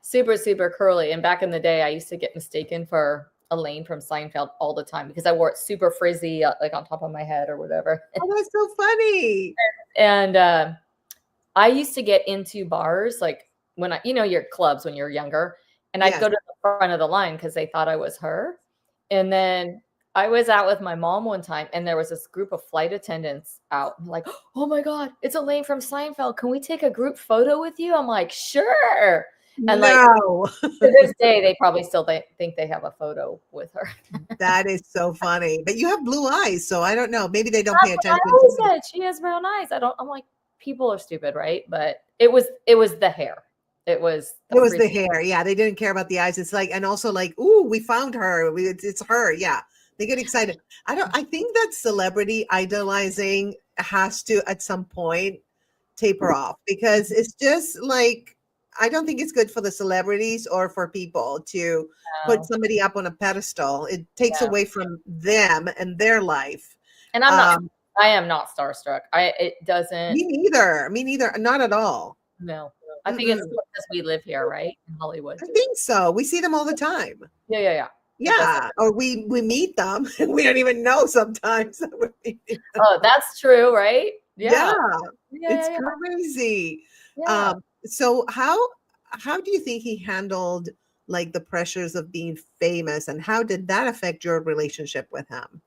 B: super, super curly. And back in the day, I used to get mistaken for Elaine from Seinfeld all the time because I wore it super frizzy, like on top of my head or whatever.
A: Oh, that's so funny.
B: And I used to get into bars like when your clubs when you're younger, and I'd go to the front of the line because they thought I was her. And then I was out with my mom one time, and there was this group of flight attendants out. I'm like, oh my God, it's Elaine from Seinfeld. Can we take a group photo with you? I'm like, sure. And like
A: No.
B: to this day, they probably still think they have a photo with her.
A: That is so funny. But you have blue eyes, so I don't know. Maybe they don't pay
B: That's what I
A: attention
B: always
A: to
B: said. She has brown eyes. I'm like, people are stupid, right? But it was the hair. It was
A: it was the hair. Yeah, they didn't care about the eyes. It's like, and also like, ooh, we found her. It's her. Yeah, they get excited. I think that celebrity idolizing has to at some point taper off, because it's just like, I don't think it's good for the celebrities or for people to put somebody up on a pedestal. It takes away from them and their life.
B: And I am not starstruck. It doesn't.
A: Me neither. Not at all.
B: No. I think it's because we live here, right? In Hollywood.
A: I think so. We see them all the time.
B: Yeah.
A: Yeah. Or we meet them and we don't even know sometimes.
B: Oh, that's true, right?
A: Yeah. It's crazy.
B: Yeah.
A: So how do you think he handled like the pressures of being famous, and how did that affect your relationship with him?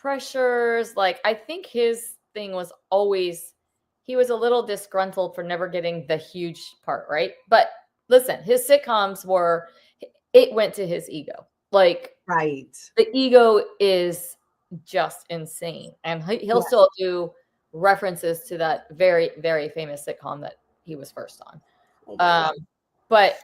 B: Pressures, like, I think his thing was always, he was a little disgruntled for never getting the huge part, right? But listen, his sitcoms it went to his ego. Like,
A: right.
B: The ego is just insane. And he'll still do references to that very, very famous sitcom that he was first on. But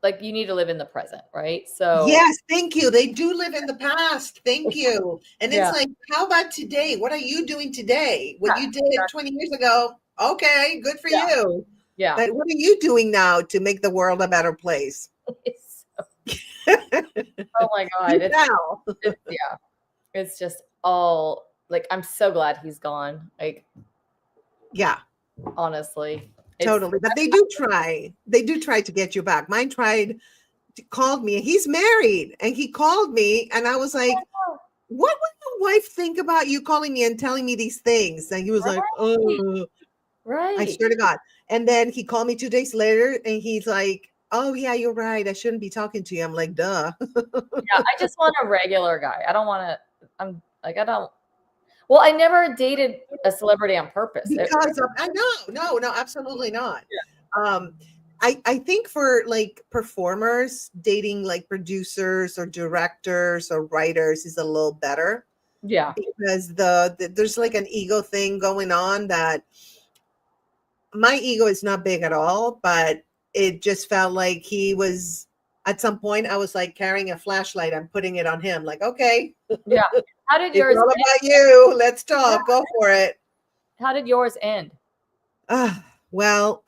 B: like, you need to live in the present, right? So
A: yes, thank you. They do live in the past. Thank you. And it's like, how about today? What are you doing today? What you did 20 years ago? Okay, good for you.
B: Yeah.
A: But what are you doing now to make the world a better place?
B: Oh my God. It's just all like, I'm so glad he's gone. Like,
A: yeah,
B: honestly.
A: Totally. But they do try. They do try to get you back. Mine called me. He's married, and he called me, and I was like, what would your wife think about you calling me and telling me these things? And he was like, oh,
B: right.
A: I swear to God. And then he called me 2 days later, and he's like, oh yeah, you're right. I shouldn't be talking to you. I'm like, duh.
B: I just want a regular guy. I don't want to, well, I never dated a celebrity on purpose.
A: Because I know, no, absolutely not. Yeah. I think for like performers, dating like producers or directors or writers is a little better.
B: Yeah.
A: Because there's like an ego thing going on, that my ego is not big at all, but it just felt like he was, at some point I was like carrying a flashlight and putting it on him, like, okay.
B: Yeah. How did yours
A: it's all about you. Let's talk. Go for it.
B: How did yours end?
A: Well,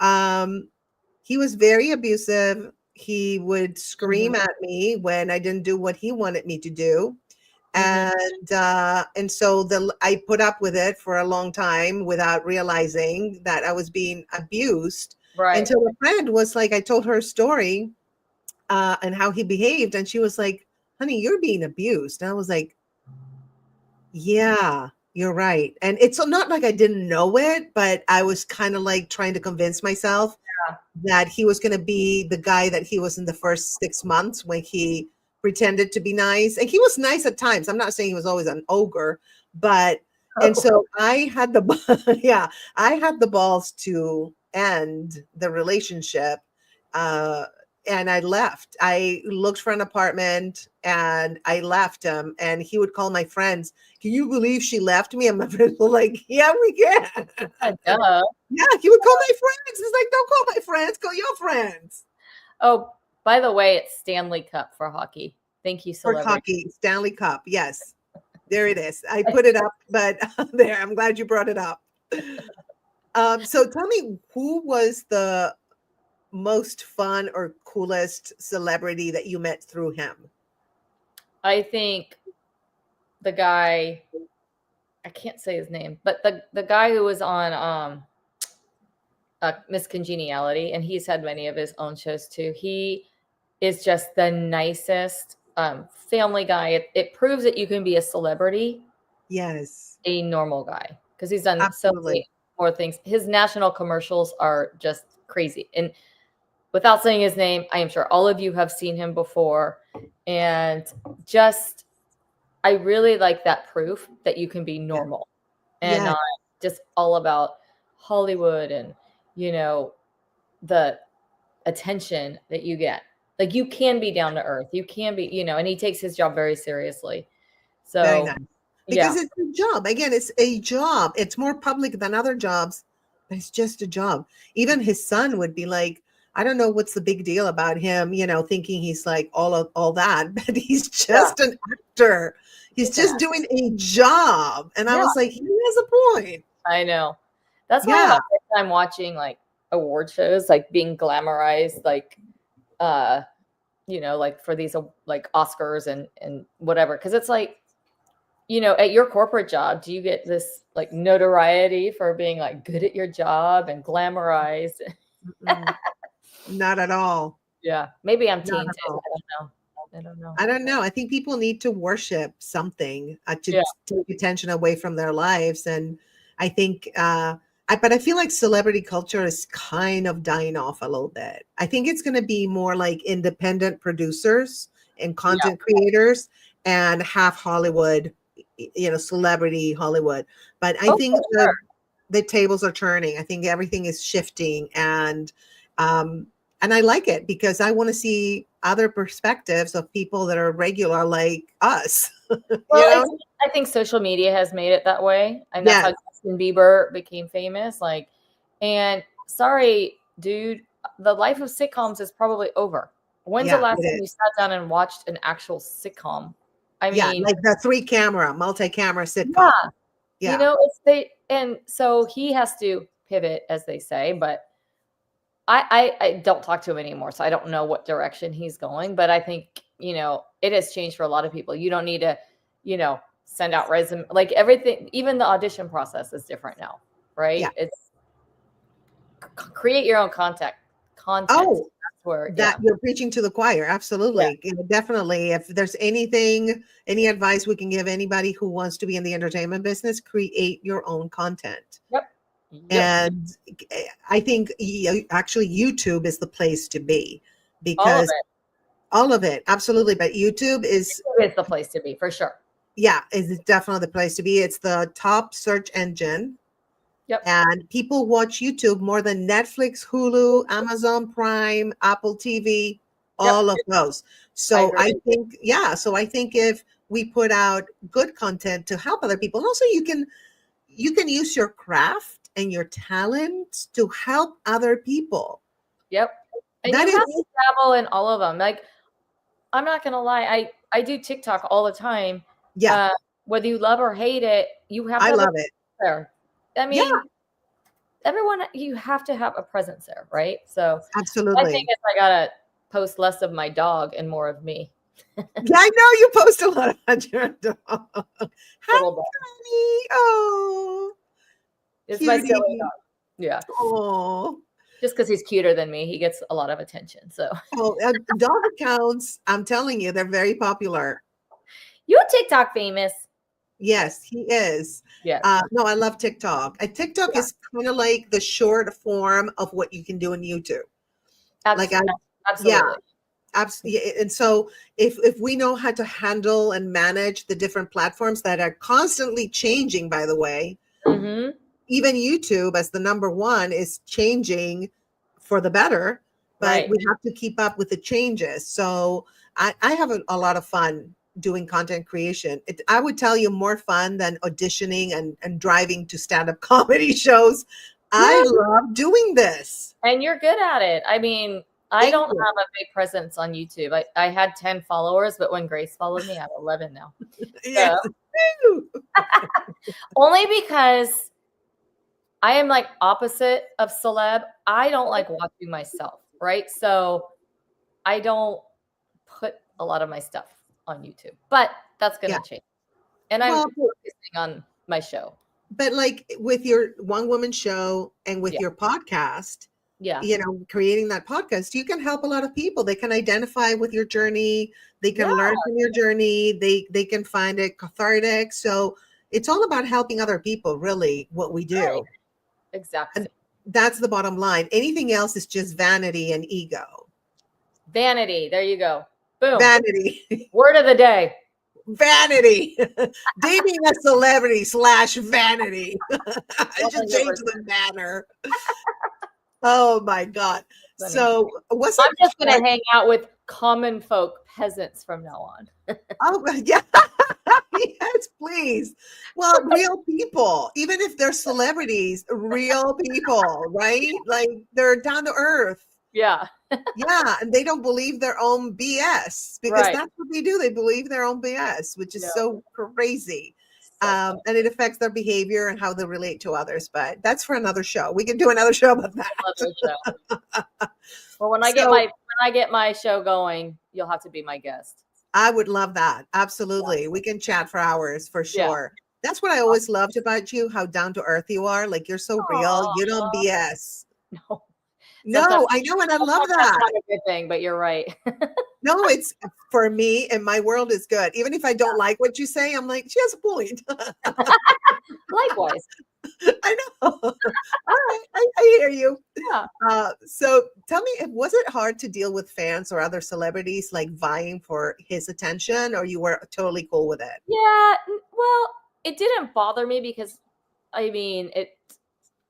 A: he was very abusive. He would scream at me when I didn't do what he wanted me to do. And so I put up with it for a long time without realizing that I was being abused.
B: Right.
A: Until a friend was like, I told her a story and how he behaved. And she was like, honey, you're being abused. And I was like, yeah, you're right. And it's not like I didn't know it, but I was kind of like trying to convince myself that he was going to be the guy that he was in the first 6 months when he pretended to be nice. And he was nice at times. I'm not saying he was always an ogre, but, and so I had I had the balls to end the relationship. And I left. I looked for an apartment and I left him, and he would call my friends. Can you believe she left me? And my friends were like, yeah, we can. Yeah, he would call my friends. He's like, don't call my friends, call your friends.
B: Oh, by the way, it's Stanley Cup for hockey. Thank you, celebrity.
A: For hockey, Stanley Cup. Yes, there it is. I put it up, but there, I'm glad you brought it up. So tell me, who was the most fun or coolest celebrity that you met through him?
B: I think the guy, I can't say his name, but the guy who was on Miss Congeniality, and he's had many of his own shows too. He is just the nicest family guy. It proves that you can be a celebrity,
A: yes,
B: a normal guy, because he's done so many more things. His national commercials are just crazy. And without saying his name, I am sure all of you have seen him before. And just, I really like that proof that you can be normal and not just all about Hollywood and the attention that you get. Like, you can be down to earth. You can be, and he takes his job very seriously. So
A: very nice. Because
B: yeah.
A: it's a job. Again, it's a job. It's more public than other jobs, but it's just a job. Even his son would be like, I don't know what's the big deal about him, thinking he's like all that, but he's just an actor. He's just doing a job. And I was like, he has a point.
B: I know. That's why I have a hard time watching like award shows, like being glamorized, like like for these like Oscars and whatever. Cause it's like, at your corporate job, do you get this like notoriety for being like good at your job and glamorized?
A: Not at all.
B: Yeah. Maybe I'm tainted. I
A: don't know. I think people need to worship something to take attention away from their lives. And I think, but I feel like celebrity culture is kind of dying off a little bit. I think it's going to be more like independent producers and content creators and half Hollywood, celebrity Hollywood. But I think the tables are turning. I think everything is shifting, and I like it because I want to see other perspectives of people that are regular like us.
B: Well, I think social media has made it that way. And that's how Justin Bieber became famous. Like, and sorry, dude, the life of sitcoms is probably over. When's the last time you sat down and watched an actual sitcom? I mean,
A: like the multi-camera sitcom.
B: Yeah. And so he has to pivot, as they say, but I don't talk to him anymore, so I don't know what direction he's going. But I think, it has changed for a lot of people. You don't need to, send out resume, like everything, even the audition process is different now, right? Yeah. It's create your own content.
A: Oh, that's where you're preaching to the choir. Absolutely. Yeah. Definitely. If there's any advice we can give anybody who wants to be in the entertainment business, create your own content.
B: Yep.
A: And I think actually YouTube is the place to be, because all of it. Absolutely. But YouTube is
B: the place to be for sure.
A: Yeah, is definitely the place to be. It's the top search engine.
B: Yep.
A: And people watch YouTube more than Netflix, Hulu, Amazon Prime, Apple TV, all of those. So I think if we put out good content to help other people, and also you can use your craft and your talent to help other people.
B: Yep. And you have to dabble in all of them. Like, I'm not going to lie. I do TikTok all the time.
A: Yeah.
B: Whether you love or hate it, you have to
A: love it
B: there. I mean, everyone, you have to have a presence there, right? So
A: absolutely.
B: I think I got to post less of my dog and more of me.
A: Yeah, I know you post a lot about your dog. Hi, honey. Oh,
B: it's my silly dog. Yeah.
A: Oh.
B: Just because he's cuter than me, he gets a lot of attention. So
A: dog accounts, I'm telling you, they're very popular.
B: You're TikTok famous.
A: Yes, he is.
B: Yeah.
A: No, I love TikTok. TikTok is kind of like the short form of what you can do on YouTube.
B: Absolutely.
A: Yeah, absolutely. And so if we know how to handle and manage the different platforms that are constantly changing, by the way, even YouTube as the number one is changing for the better, but we have to keep up with the changes. So I have a lot of fun doing content creation. I would tell you more fun than auditioning and driving to stand-up comedy shows. I love doing this.
B: And you're good at it. I mean, I don't have a big presence on YouTube. I had 10 followers, but when Grace followed me, I have 11 now.
A: Yes.
B: Only because I am like opposite of celeb. I don't like watching myself, right? So I don't put a lot of my stuff on YouTube, but that's going to change. And I'm focusing on my show.
A: But like with your one woman show and with your podcast, creating that podcast, you can help a lot of people. They can identify with your journey. They can learn from your journey. They can find it cathartic. So it's all about helping other people, really, what we do.
B: Right. Exactly.
A: And that's the bottom line. Anything else is just vanity and ego.
B: Vanity. There you go. Boom.
A: Vanity.
B: Word of the day.
A: Vanity. Dating a celebrity / vanity. I just changed the banner. Oh my God.
B: Funny.
A: So was
B: I'm
A: it
B: just going to hang out with common folk, peasants from now on.
A: Oh, yeah. Yes, please. Well, real people, even if they're celebrities, real people, right? Like they're down to earth.
B: Yeah.
A: Yeah, and they don't believe their own BS because
B: Right.
A: that's what they do. They believe their own BS, which is
B: Yeah.
A: so crazy.
B: So
A: And it affects their behavior and how they relate to others. But that's for another show. We can do another show about that.
B: another show. Well, when I get my show going, you'll have to be my guest.
A: I would love that. Absolutely. Yeah. We can chat for hours for sure. Yeah. That's what I always loved about you, how down to earth you are. Like you're so real. You don't BS. No, I know, and I love that.
B: That's not a good thing, but you're right.
A: No, it's for me, and my world is good. Even if I don't like what you say, I'm like, she has a point.
B: Likewise.
A: I know. All right, I hear you.
B: Yeah.
A: So tell me, was it hard to deal with fans or other celebrities like vying for his attention, or you were totally cool with it?
B: Yeah, well, it didn't bother me because, I mean, it's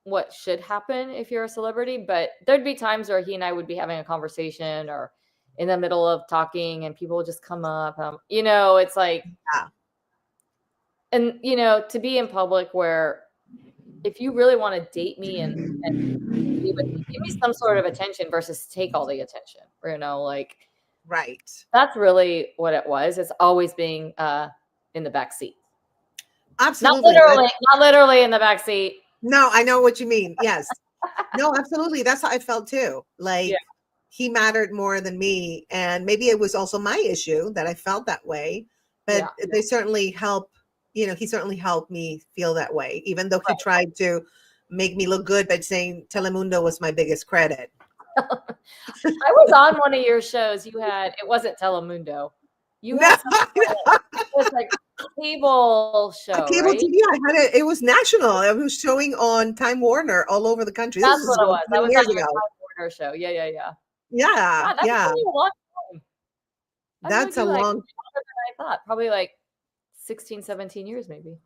B: what should happen if you're a celebrity, but there'd be times where he and I would be having a conversation or in the middle of talking and people would just come up. It's like,
A: yeah.
B: And, to be in public where if you really want to date me and be with me, give me some sort of attention versus take all the attention,
A: right.
B: That's really what it was. It's always being in the back seat.
A: Absolutely.
B: Not literally in the back seat.
A: No, I know what you mean. Yes. No, absolutely. That's how I felt too. Like he mattered more than me. And maybe it was also my issue that I felt that way, but they certainly help. He certainly helped me feel that way, even though he tried to make me look good by saying Telemundo was my biggest credit.
B: I was on one of your shows. It wasn't Telemundo. You had it was like cable show,
A: a cable
B: right?
A: TV. I had it. It was national. I was showing on Time Warner all over the country.
B: That's what it was. That was
A: years
B: on your
A: ago.
B: Time Warner show. Yeah.
A: Yeah,
B: God,
A: yeah.
B: A long time.
A: That's a long.
B: Longer than I thought. Probably like 16, 17 years, maybe.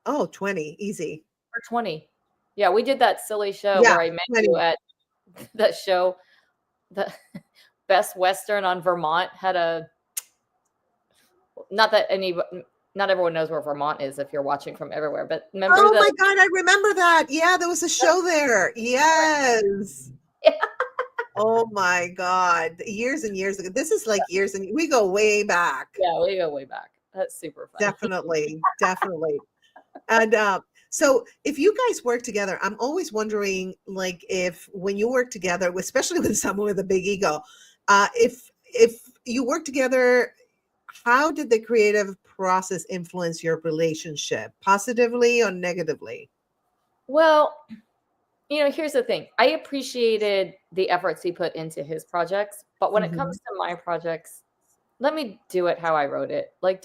A: Oh, 20, easy.
B: Or 20. Yeah, we did that silly show where I met 20. You at that show. The Best Western on Vermont had not everyone knows where Vermont is if you're watching from everywhere, but remember
A: my God, I remember that. Yeah, there was a show there. Yes. Yeah. Oh my God. Years and years ago. This is like years and we go way back.
B: Yeah, we go way back. That's super fun.
A: Definitely. And so if you guys work together, I'm always wondering, like, if when you work together, especially with someone with a big ego, if you work together, how did the creative process influence your relationship, positively or negatively?
B: Well, here's the thing. I appreciated the efforts he put into his projects, but when it comes to my projects, let me do it how I wrote it. Like,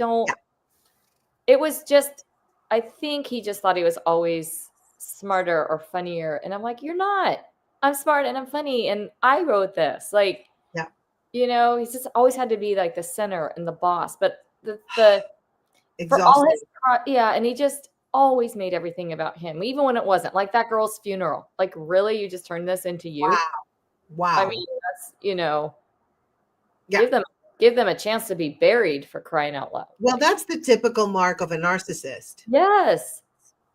B: it was just, I think he just thought he was always smarter or funnier. And I'm like, you're not. I'm smart and I'm funny. And I wrote this. Like, he's just always had to be like the center and the boss. But the for all his, and he just always made everything about him, even when it wasn't. Like that girl's funeral. Like, really? You just turned this into you?
A: Wow.
B: I mean, that's, give them a chance to be buried, for crying out loud.
A: Well, that's the typical mark of a narcissist.
B: Yes.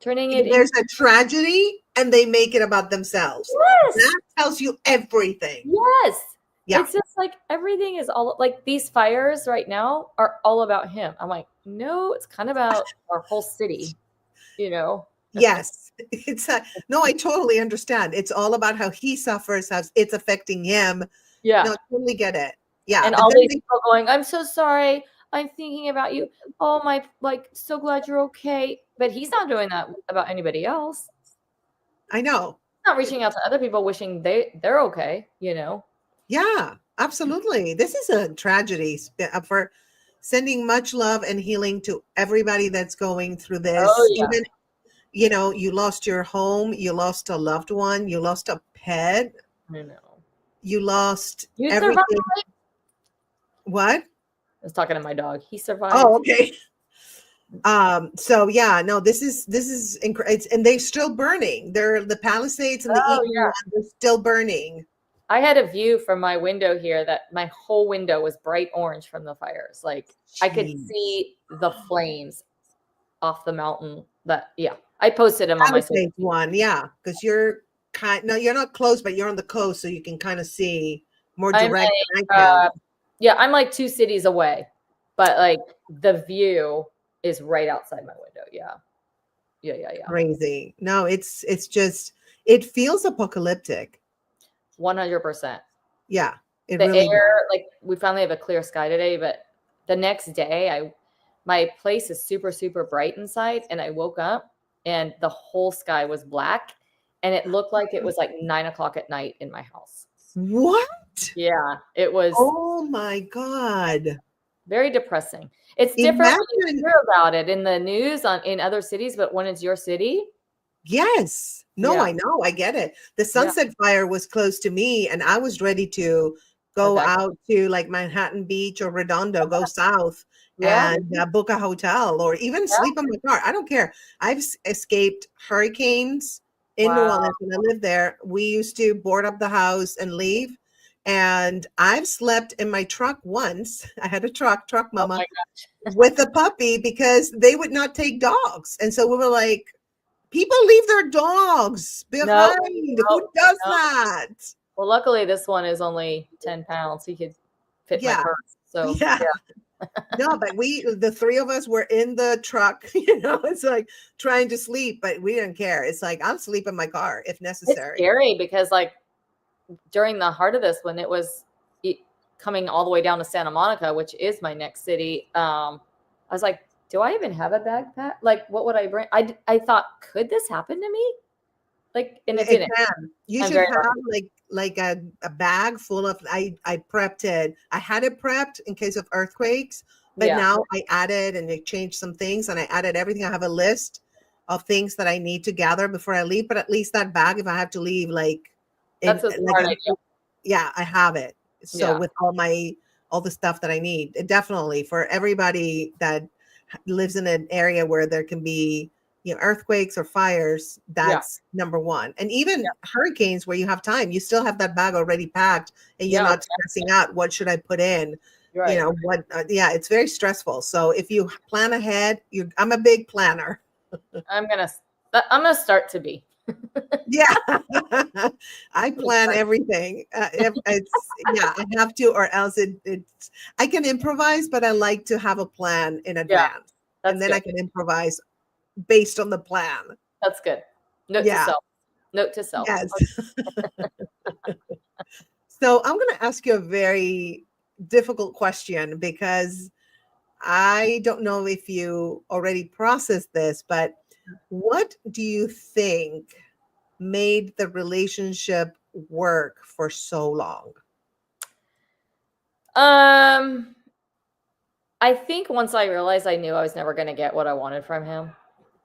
A: There's a tragedy and they make it about themselves.
B: Yes.
A: That tells you everything.
B: Yes.
A: Yeah.
B: It's just like everything is all like these fires right now are all about him. I'm like, no, it's kind of about our whole city,
A: Yes. No, I totally understand. It's all about how he suffers, how it's affecting him.
B: Yeah.
A: No, I totally get it. Yeah.
B: And all these people going, I'm so sorry. I'm thinking about you. Oh my, so glad you're okay. But he's not doing that about anybody else.
A: I know.
B: He's not reaching out to other people wishing they're okay,
A: Yeah, absolutely. This is a tragedy for sending much love and healing to everybody that's going through this.
B: Oh, yeah.
A: Even, you lost your home, you lost a loved one, you lost a pet.
B: I know.
A: You lost
B: everything.
A: What?
B: I was talking to my dog. He survived.
A: Oh, okay. So yeah, no, this is incredible. And they're still burning. They're the Palisades and the
B: Oh
A: Eaton
B: yeah.
A: one, they're still burning.
B: I had a view from my window here that my whole window was bright orange from the fires. Like I could
A: Jeez.
B: see the flames off the mountain. That yeah, I posted them on my social
A: Palisades one, yeah, because you're you're not close, but you're on the coast, so you can kind of see more
B: I'm
A: direct
B: like,
A: than I can.
B: yeah, I'm like 2 cities away, but like the view is right outside my window. Yeah. Yeah.
A: Crazy. No, it's just it feels apocalyptic.
B: 100%.
A: Yeah, it
B: The
A: really does.
B: air, like we finally have a clear sky today, but the next day my place is super, super bright inside, and I woke up and the whole sky was black and it looked like it was like 9 o'clock at night in my house.
A: What?
B: Yeah, it was
A: Oh my God.
B: very depressing. It's different when you
A: Imagine.
B: hear about it in the news in other cities, but when it's your city,
A: Yes. No,
B: yeah,
A: I know. I get it. The
B: yeah,
A: Sunset Fire was close to me, and I was ready to go
B: evacuate.
A: out to like Manhattan Beach or Redondo, go south
B: Yeah,
A: and book a hotel or even
B: yeah.
A: sleep in my car. I don't care. I've escaped hurricanes in New
B: Wow.
A: Orleans when I lived there. We used to board up the house and leave. And I've slept in my truck once. I had a truck
B: Oh
A: mama
B: my gosh.
A: with a puppy because they would not take dogs. And so we were like, people leave their dogs
B: No,
A: behind.
B: no,
A: Who does
B: no.
A: that?
B: Well, luckily this one is only 10 pounds. He could fit my
A: Yeah.
B: purse. So
A: Yeah.
B: yeah,
A: No, but the three of us were in the truck, it's like trying to sleep, but we didn't care. It's like, I'll sleep in my car if
B: it's
A: necessary.
B: scary because like during the heart of this, when it was coming all the way down to Santa Monica, which is my next city, I was like, do I even have a backpack? Like, what would I bring? I thought, could this happen to me? Like, and it
A: It
B: didn't.
A: can. You
B: I'm
A: should
B: very
A: have like a bag full of I prepped it. I had it prepped in case of earthquakes, but
B: yeah.
A: now I added and I changed some things and I added everything. I have a list of things that I need to gather before I leave, but at least that bag, if I have to leave, like in
B: That's a
A: like
B: smart idea.
A: yeah, I have it. So
B: Yeah.
A: with all the stuff that I need, it definitely for everybody that lives in an area where there can be earthquakes or fires,
B: Yeah.
A: that's number one. And even hurricanes where you have time, you still have that bag already packed and you're
B: Yeah.
A: not stressing out what should I put in.
B: Right.
A: What yeah, it's very stressful. So if you plan ahead, I'm a big planner.
B: I'm gonna start to be.
A: Yeah. I plan everything. If it's yeah, I have to, or else it's I can improvise, but I like to have a plan in
B: Yeah,
A: advance. And
B: that's
A: then
B: good.
A: I can improvise based on the plan.
B: That's good. Note to
A: Yeah.
B: self. Note to self.
A: Yes. So I'm going to ask you a very difficult question because I don't know if you already processed this, but what do you think made the relationship work for so long?
B: I think once I realized I knew I was never going to get what I wanted from him,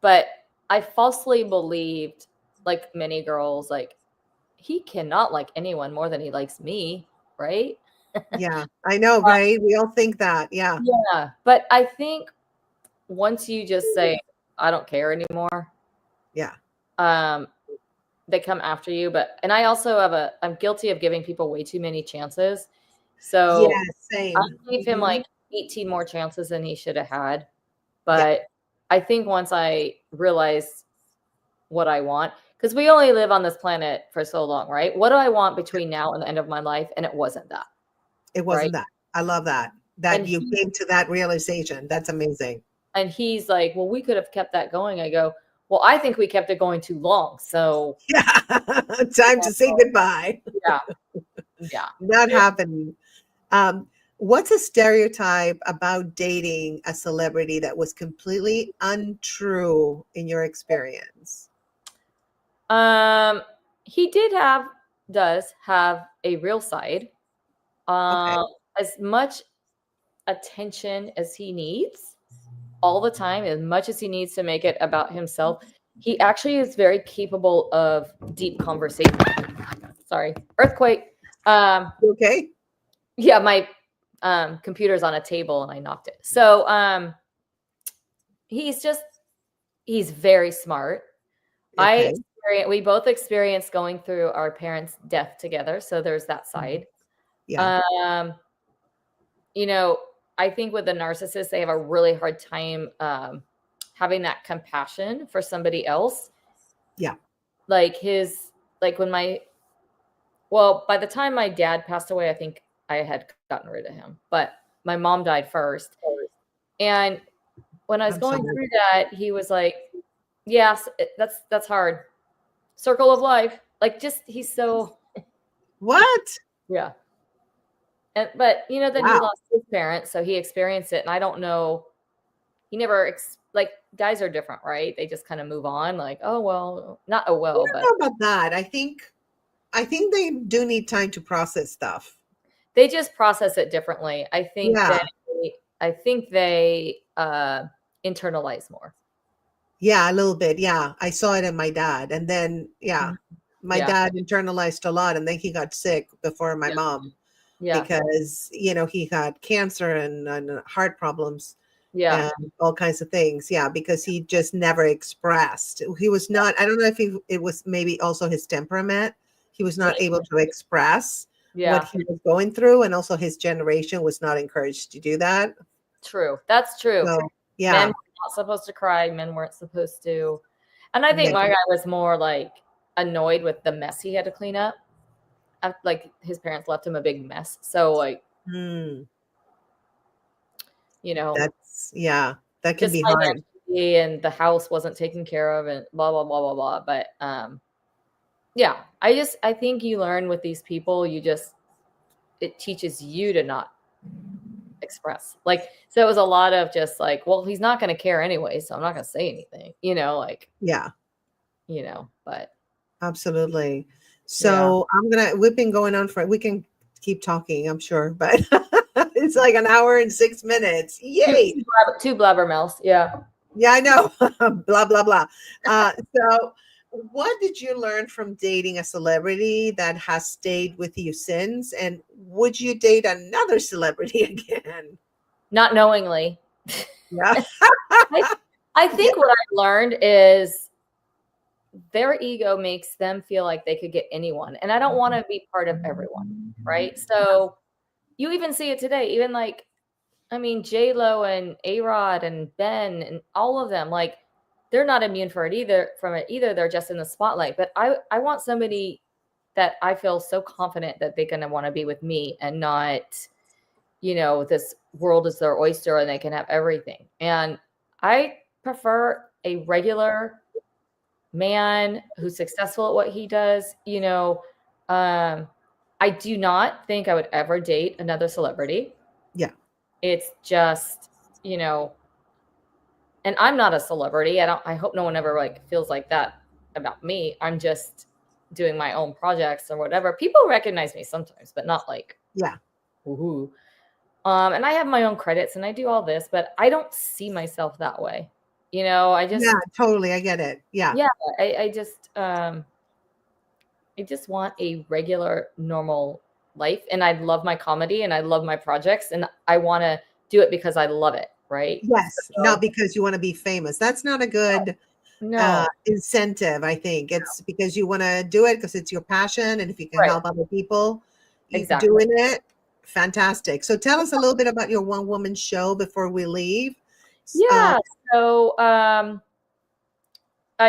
B: but I falsely believed, like many girls, like he cannot like anyone more than he likes me, right?
A: Yeah, I know, right? We all think that. Yeah.
B: Yeah, but I think once you just say I don't care anymore,
A: Yeah.
B: they come after you. And I also I'm guilty of giving people way too many chances. So
A: Yeah, same.
B: I gave him
A: Mhm.
B: like 18 more chances than he should have had.
A: Yeah.
B: But I think once I realized what I want, because we only live on this planet for so long, right? What do I want between now and the end of my life? And it wasn't that,
A: It
B: right?
A: wasn't that. I love that. That
B: And
A: you came to that realization. That's amazing.
B: he's like, well, we could have kept that going. I go, well, I think we kept it going too long. So
A: Yeah. Time to say goodbye.
B: yeah, yeah.
A: Not happening. What's a stereotype about dating a celebrity that was completely untrue in your experience?
B: He does have a real side.
A: Okay.
B: As much attention as he needs all the time, as much as he needs to make it about himself, he actually is very capable of deep conversation. Sorry, earthquake.
A: Okay.
B: Yeah, my computer's on a table and I knocked it. So he's very smart.
A: Okay.
B: We both experienced going through our parents' death together, so there's that side.
A: Yeah.
B: You know, I think with the narcissist, they have a really hard time having that compassion for somebody else.
A: Yeah.
B: Like by the time my dad passed away, I think I had gotten rid of him, but my mom died first. And when I was going through that, he was like, yes, that's hard. Circle of life. Like, just, he's so.
A: What?
B: Yeah. But then he lost his parents, so he experienced it. And I don't know, he never, like, guys are different, right? They just kind of move on, like, oh, well, not oh, well,
A: I don't know about that. I think they do need time to process stuff.
B: They just process it differently. I think they internalize more.
A: Yeah, a little bit. Yeah. I saw it in my dad. And then, my dad internalized a lot, and then he got sick before my mom. Yeah. Because, he had cancer and heart problems.
B: Yeah.
A: And all kinds of things. Yeah. Because he just never expressed. He was not, I don't know if it was maybe also his temperament. He was not able to express what he was going through. And also his generation was not encouraged to do that.
B: True. That's true.
A: So, yeah.
B: Men were not supposed to cry. Men weren't supposed to. And I think my guy was more like annoyed with the mess he had to clean up. Like, his parents left him a big mess. So, like,
A: that's, that can be hard.
B: And the house wasn't taken care of and blah, blah, blah, blah, blah. But, I think you learn with these people, it teaches you to not express. Like, so it was a lot of just like, well, he's not going to care anyway, so I'm not going to say anything, but.
A: Absolutely. So we've been going on we can keep talking, I'm sure, but it's like an hour and 6 minutes. Yay.
B: Two blabbermouths. Yeah.
A: Yeah, I know. Blah, blah, blah. So what did you learn from dating a celebrity that has stayed with you since? And would you date another celebrity again?
B: Not knowingly.
A: Yeah.
B: I think what I learned is their ego makes them feel like they could get anyone. And I don't want to be part of everyone, right? So you even see it today, even like, I mean, J-Lo and A-Rod and Ben and all of them, like, they're not immune from it either. They're just in the spotlight. But I want somebody that I feel so confident that they're going to want to be with me and not, this world is their oyster and they can have everything. And I prefer a regular man who's successful at what he does. I do not think I would ever date another celebrity.
A: Yeah.
B: It's just, and I'm not a celebrity. I hope no one ever like feels like that about me. I'm just doing my own projects or whatever. People recognize me sometimes, but not like, woohoo. And I have my own credits and I do all this, but I don't see myself that way.
A: Totally. I get it. Yeah.
B: Yeah. I just want a regular, normal life. And I love my comedy and I love my projects and I want to do it because I love it. Right.
A: Yes. So, not because you want to be famous. That's not a good incentive. I think it's because you want to do it because it's your passion. And if you can help other people doing it, fantastic. So tell us a little bit about your one woman show before we leave.
B: Yeah. So I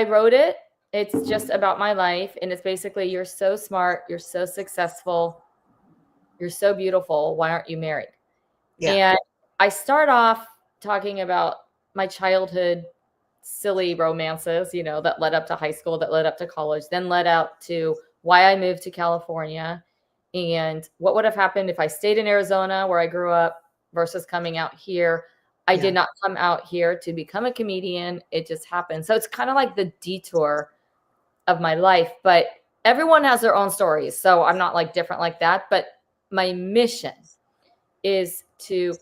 B: wrote it. It's just about my life. And it's basically, you're so smart. You're so successful. You're so beautiful. Why aren't you married? Yeah. And I start off talking about my childhood silly romances, that led up to high school, that led up to college, then led out to why I moved to California and what would have happened if I stayed in Arizona where I grew up versus coming out here. I did not come out here to become a comedian. It just happened. So it's kind of like the detour of my life, but everyone has their own stories. So I'm not like different like that, but my mission is to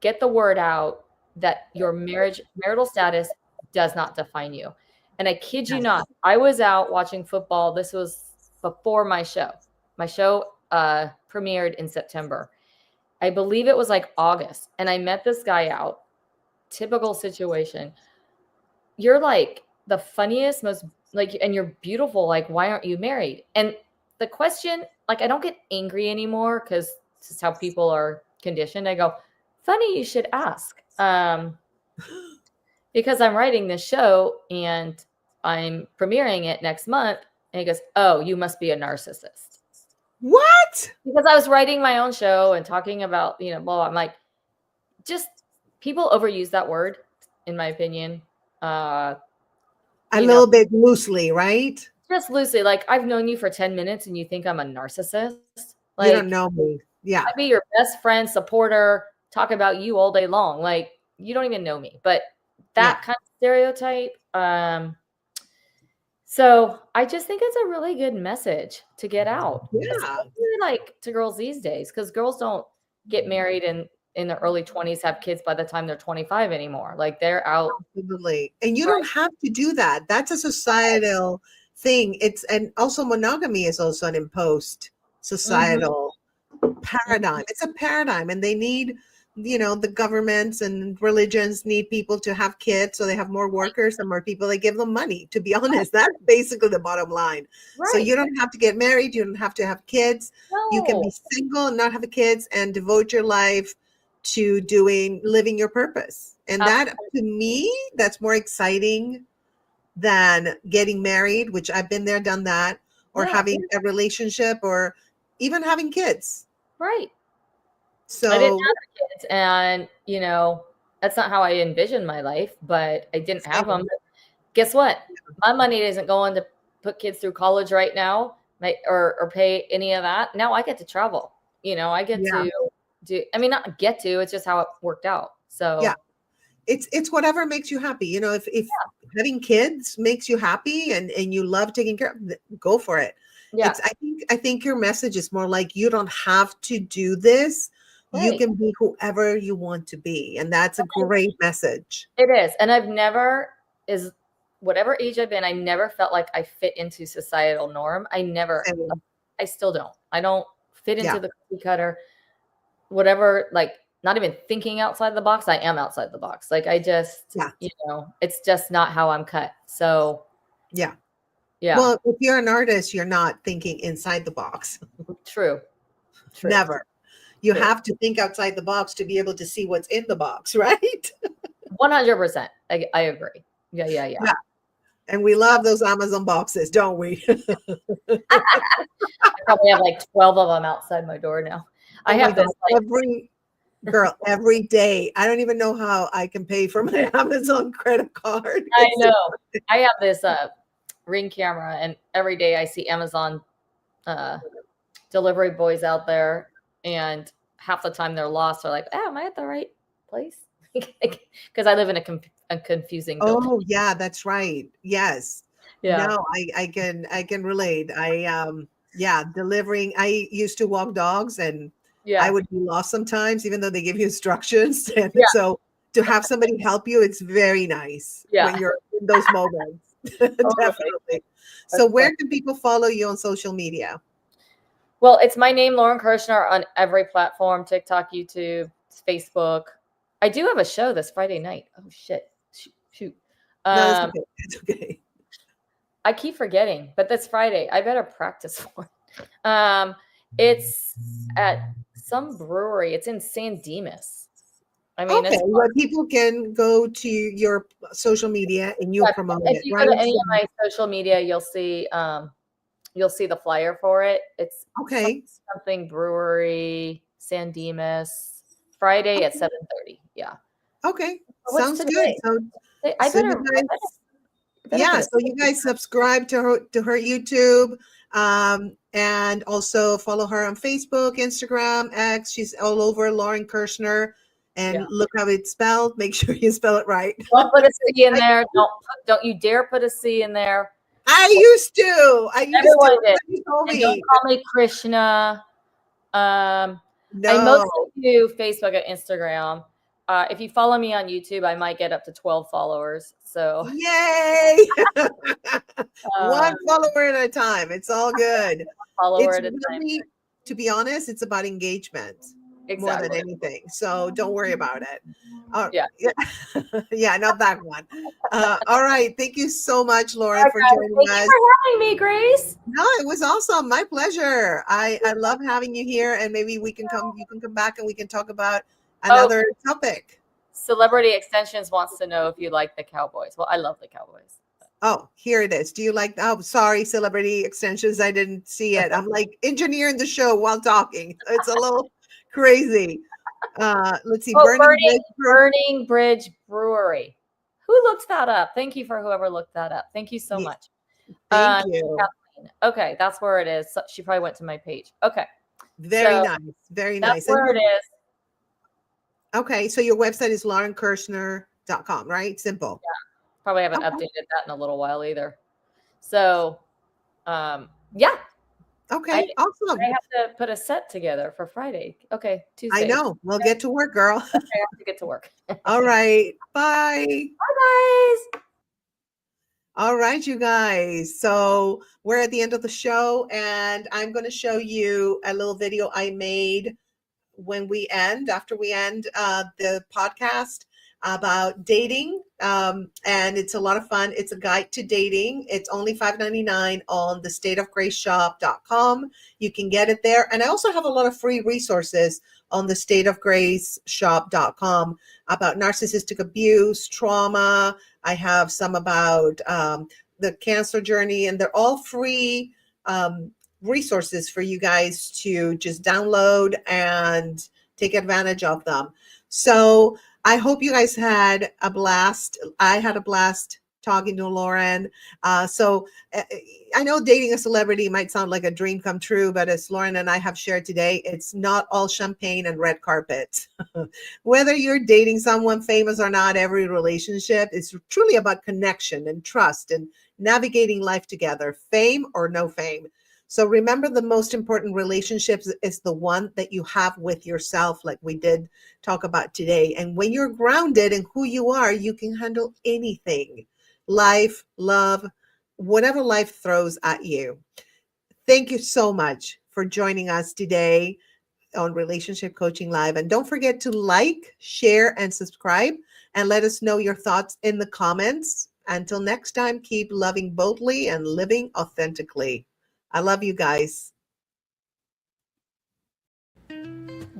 B: get the word out that your marital status does not define you. And I kid you not, I was out watching football. This was before my show. My show premiered in September. I believe it was like August. And I met this guy out typical situation. You're like the funniest, most like, and you're beautiful. Like, why aren't you married? And the question, like, I don't get angry anymore because this is how people are conditioned. I go, funny, you should ask. Because I'm writing this show and I'm premiering it next month. And he goes, oh, you must be a narcissist.
A: What?
B: Because I was writing my own show and talking about, blah, blah. I'm like, just people overuse that word, in my opinion.
A: A little bit loosely, right?
B: Just loosely. Like, I've known you for 10 minutes and you think I'm a narcissist. Like,
A: you don't know me. Yeah.
B: I'd be your best friend, supporter, talk about you all day long. Like, you don't even know me. But that kind of stereotype. So I just think it's a really good message to get out.
A: Yeah.
B: Especially like to girls these days, because girls don't get married in their early 20s, have kids by the time they're 25 anymore. Like, they're out.
A: Absolutely. And you don't have to do that. That's a societal thing. And also monogamy is also an imposed societal paradigm. It's a paradigm, and they need, the governments and religions need people to have kids so they have more workers and more people. They give them money, to be honest. That's basically the bottom line. Right. So you don't have to get married. You don't have to have kids. No. You can be single and not have kids and devote your life to living your purpose. And that, to me, that's more exciting than getting married, which I've been there, done that, or having a relationship, or even having kids.
B: Right.
A: So
B: I didn't have kids, and that's not how I envisioned my life, but I didn't have them. Guess what? My money isn't going to put kids through college right now, or pay any of that. Now I get to travel. I get to do. I mean, not get to. It's just how it worked out. So
A: yeah, it's whatever makes you happy. If having kids makes you happy and you love taking care of them, go for it. Yeah. I think your message is more like, you don't have to do this. Right. You can be whoever you want to be. And that's a great message.
B: It is. And I've never, whatever age I've been, I never felt like I fit into societal norm. I still don't. I don't fit into the cookie cutter, whatever, like, not even thinking outside the box. I am outside the box. Like, I just, it's just not how I'm cut. So
A: yeah. Well, if you're an artist, you're not thinking inside the box.
B: True.
A: Never. You have to think outside the box to be able to see what's in the box, right?
B: 100%. I agree. Yeah.
A: And we love those Amazon boxes, don't we?
B: I probably have like 12 of them outside my door now. I have this
A: every day. I don't even know how I can pay for my Amazon credit card.
B: I know. I have this Ring camera, and every day I see Amazon delivery boys out there, and half the time they're lost. They're like, am I at the right place? Because I live in a confusing building.
A: Oh yeah, that's right. Yes. Yeah. No, I can relate. Delivering. I used to walk dogs, and I would be lost sometimes, even though they give you instructions. And so to have somebody help you, it's very nice when you're in those moments. Definitely. So where can people follow you on social media?
B: Well, it's my name, Lauren Kirshner, on every platform: TikTok, YouTube, Facebook. I do have a show this Friday night. Oh shit! Shoot.
A: No, it's okay.
B: I keep forgetting, but this Friday, I better practice for it. It's at some brewery. It's in San Dimas. I mean,
A: well, people can go to your social media and you promote it.
B: If you go to any of my social media, you'll see the flyer for it. It's something brewery, San Dimas, Friday at 7:30. Yeah.
A: Okay. Sounds good. So you guys subscribe to her YouTube, and also follow her on Facebook, Instagram, X. She's all over, Lauren Kirshner. And look how it's spelled. Make sure you spell it right.
B: Don't put a C in there. Don't you dare put a C in there.
A: I used to.
B: Everyone did. And don't call me Krishna. I mostly do Facebook and Instagram. If you follow me on YouTube, I might get up to 12 followers. So
A: yay! One follower at a time. It's all good.
B: Follower at a time.
A: To be honest, it's about engagement. more than
B: Exactly.
A: anything. So don't worry about it.
B: Yeah.
A: Yeah, yeah, not that one. All right. Thank you so much,
B: All
A: Lauren,
B: right,
A: for
B: guys.
A: joining
B: Thank you
A: us.
B: for having me, Grace.
A: No, it was awesome. My pleasure. I love having you here, and maybe you can come back and we can talk about
B: Oh,
A: another topic.
B: Celebrity Extensions wants to know if you like the Cowboys. Well, I love the Cowboys.
A: Oh, here it is. Do you like, oh, sorry, Celebrity Extensions. I didn't see it. I'm like engineering the show while talking. It's a little crazy. Let's see.
B: Oh,
A: Bridge
B: Burning Bridge Brewery. Who looked that up? Thank you for whoever looked that up. Thank you so
A: Yeah,
B: much.
A: thank you.
B: Kathleen. Okay, that's where it is. So she probably went to my page. Okay.
A: Very
B: So
A: nice. Very
B: that's
A: nice.
B: where it is.
A: Okay, so your website is laurenkirshner.com, right? Simple.
B: Yeah. Probably haven't
A: Okay.
B: updated that in a little while either. So yeah.
A: Okay, awesome.
B: I have to put a set together for Friday. Okay,
A: I
B: Tuesday.
A: know. Well, get to work, girl.
B: Okay, I have to get to work.
A: All right. Bye.
B: Bye, guys.
A: All right, you guys. So we're at the end of the show, and I'm going to show you a little video I made after we end the podcast about dating. And it's a lot of fun. It's a guide to dating. It's only $5.99 on the stateofgraceshop.com. You can get it there. And I also have a lot of free resources on the stateofgraceshop.com about narcissistic abuse, trauma. I have some about the cancer journey, and they're all free resources for you guys to just download and take advantage of them. So I hope you guys had a blast. I had a blast talking to Lauren. So I know dating a celebrity might sound like a dream come true, but as Lauren and I have shared today, it's not all champagne and red carpets. Whether you're dating someone famous or not, every relationship is truly about connection and trust and navigating life together, fame or no fame. So remember, the most important relationships is the one that you have with yourself, like we did talk about today. And when you're grounded in who you are, you can handle anything, life, love, whatever life throws at you. Thank you so much for joining us today on Relationship Coaching Live. And don't forget to like, share, and subscribe, and let us know your thoughts in the comments. Until next time, keep loving boldly and living authentically. I love you guys.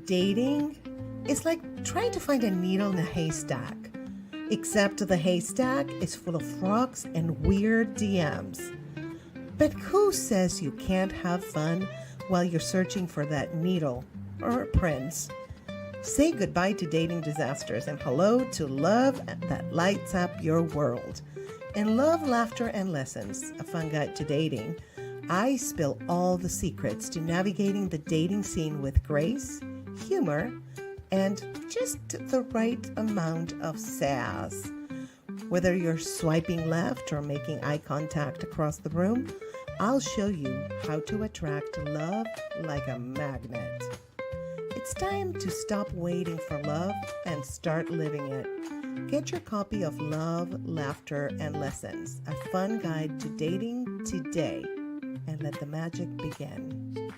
A: Dating is like trying to find a needle in a haystack, except the haystack is full of frogs and weird DMs. But who says you can't have fun while you're searching for that needle or prince? Say goodbye to dating disasters and hello to love that lights up your world. In Love, Laughter, and Lessons, a fun guide to dating, I spill all the secrets to navigating the dating scene with grace, humor, and just the right amount of sass. Whether you're swiping left or making eye contact across the room, I'll show you how to attract love like a magnet. It's time to stop waiting for love and start living it. Get your copy of Love, Laughter, and Lessons, a fun guide to dating today, and let the magic begin.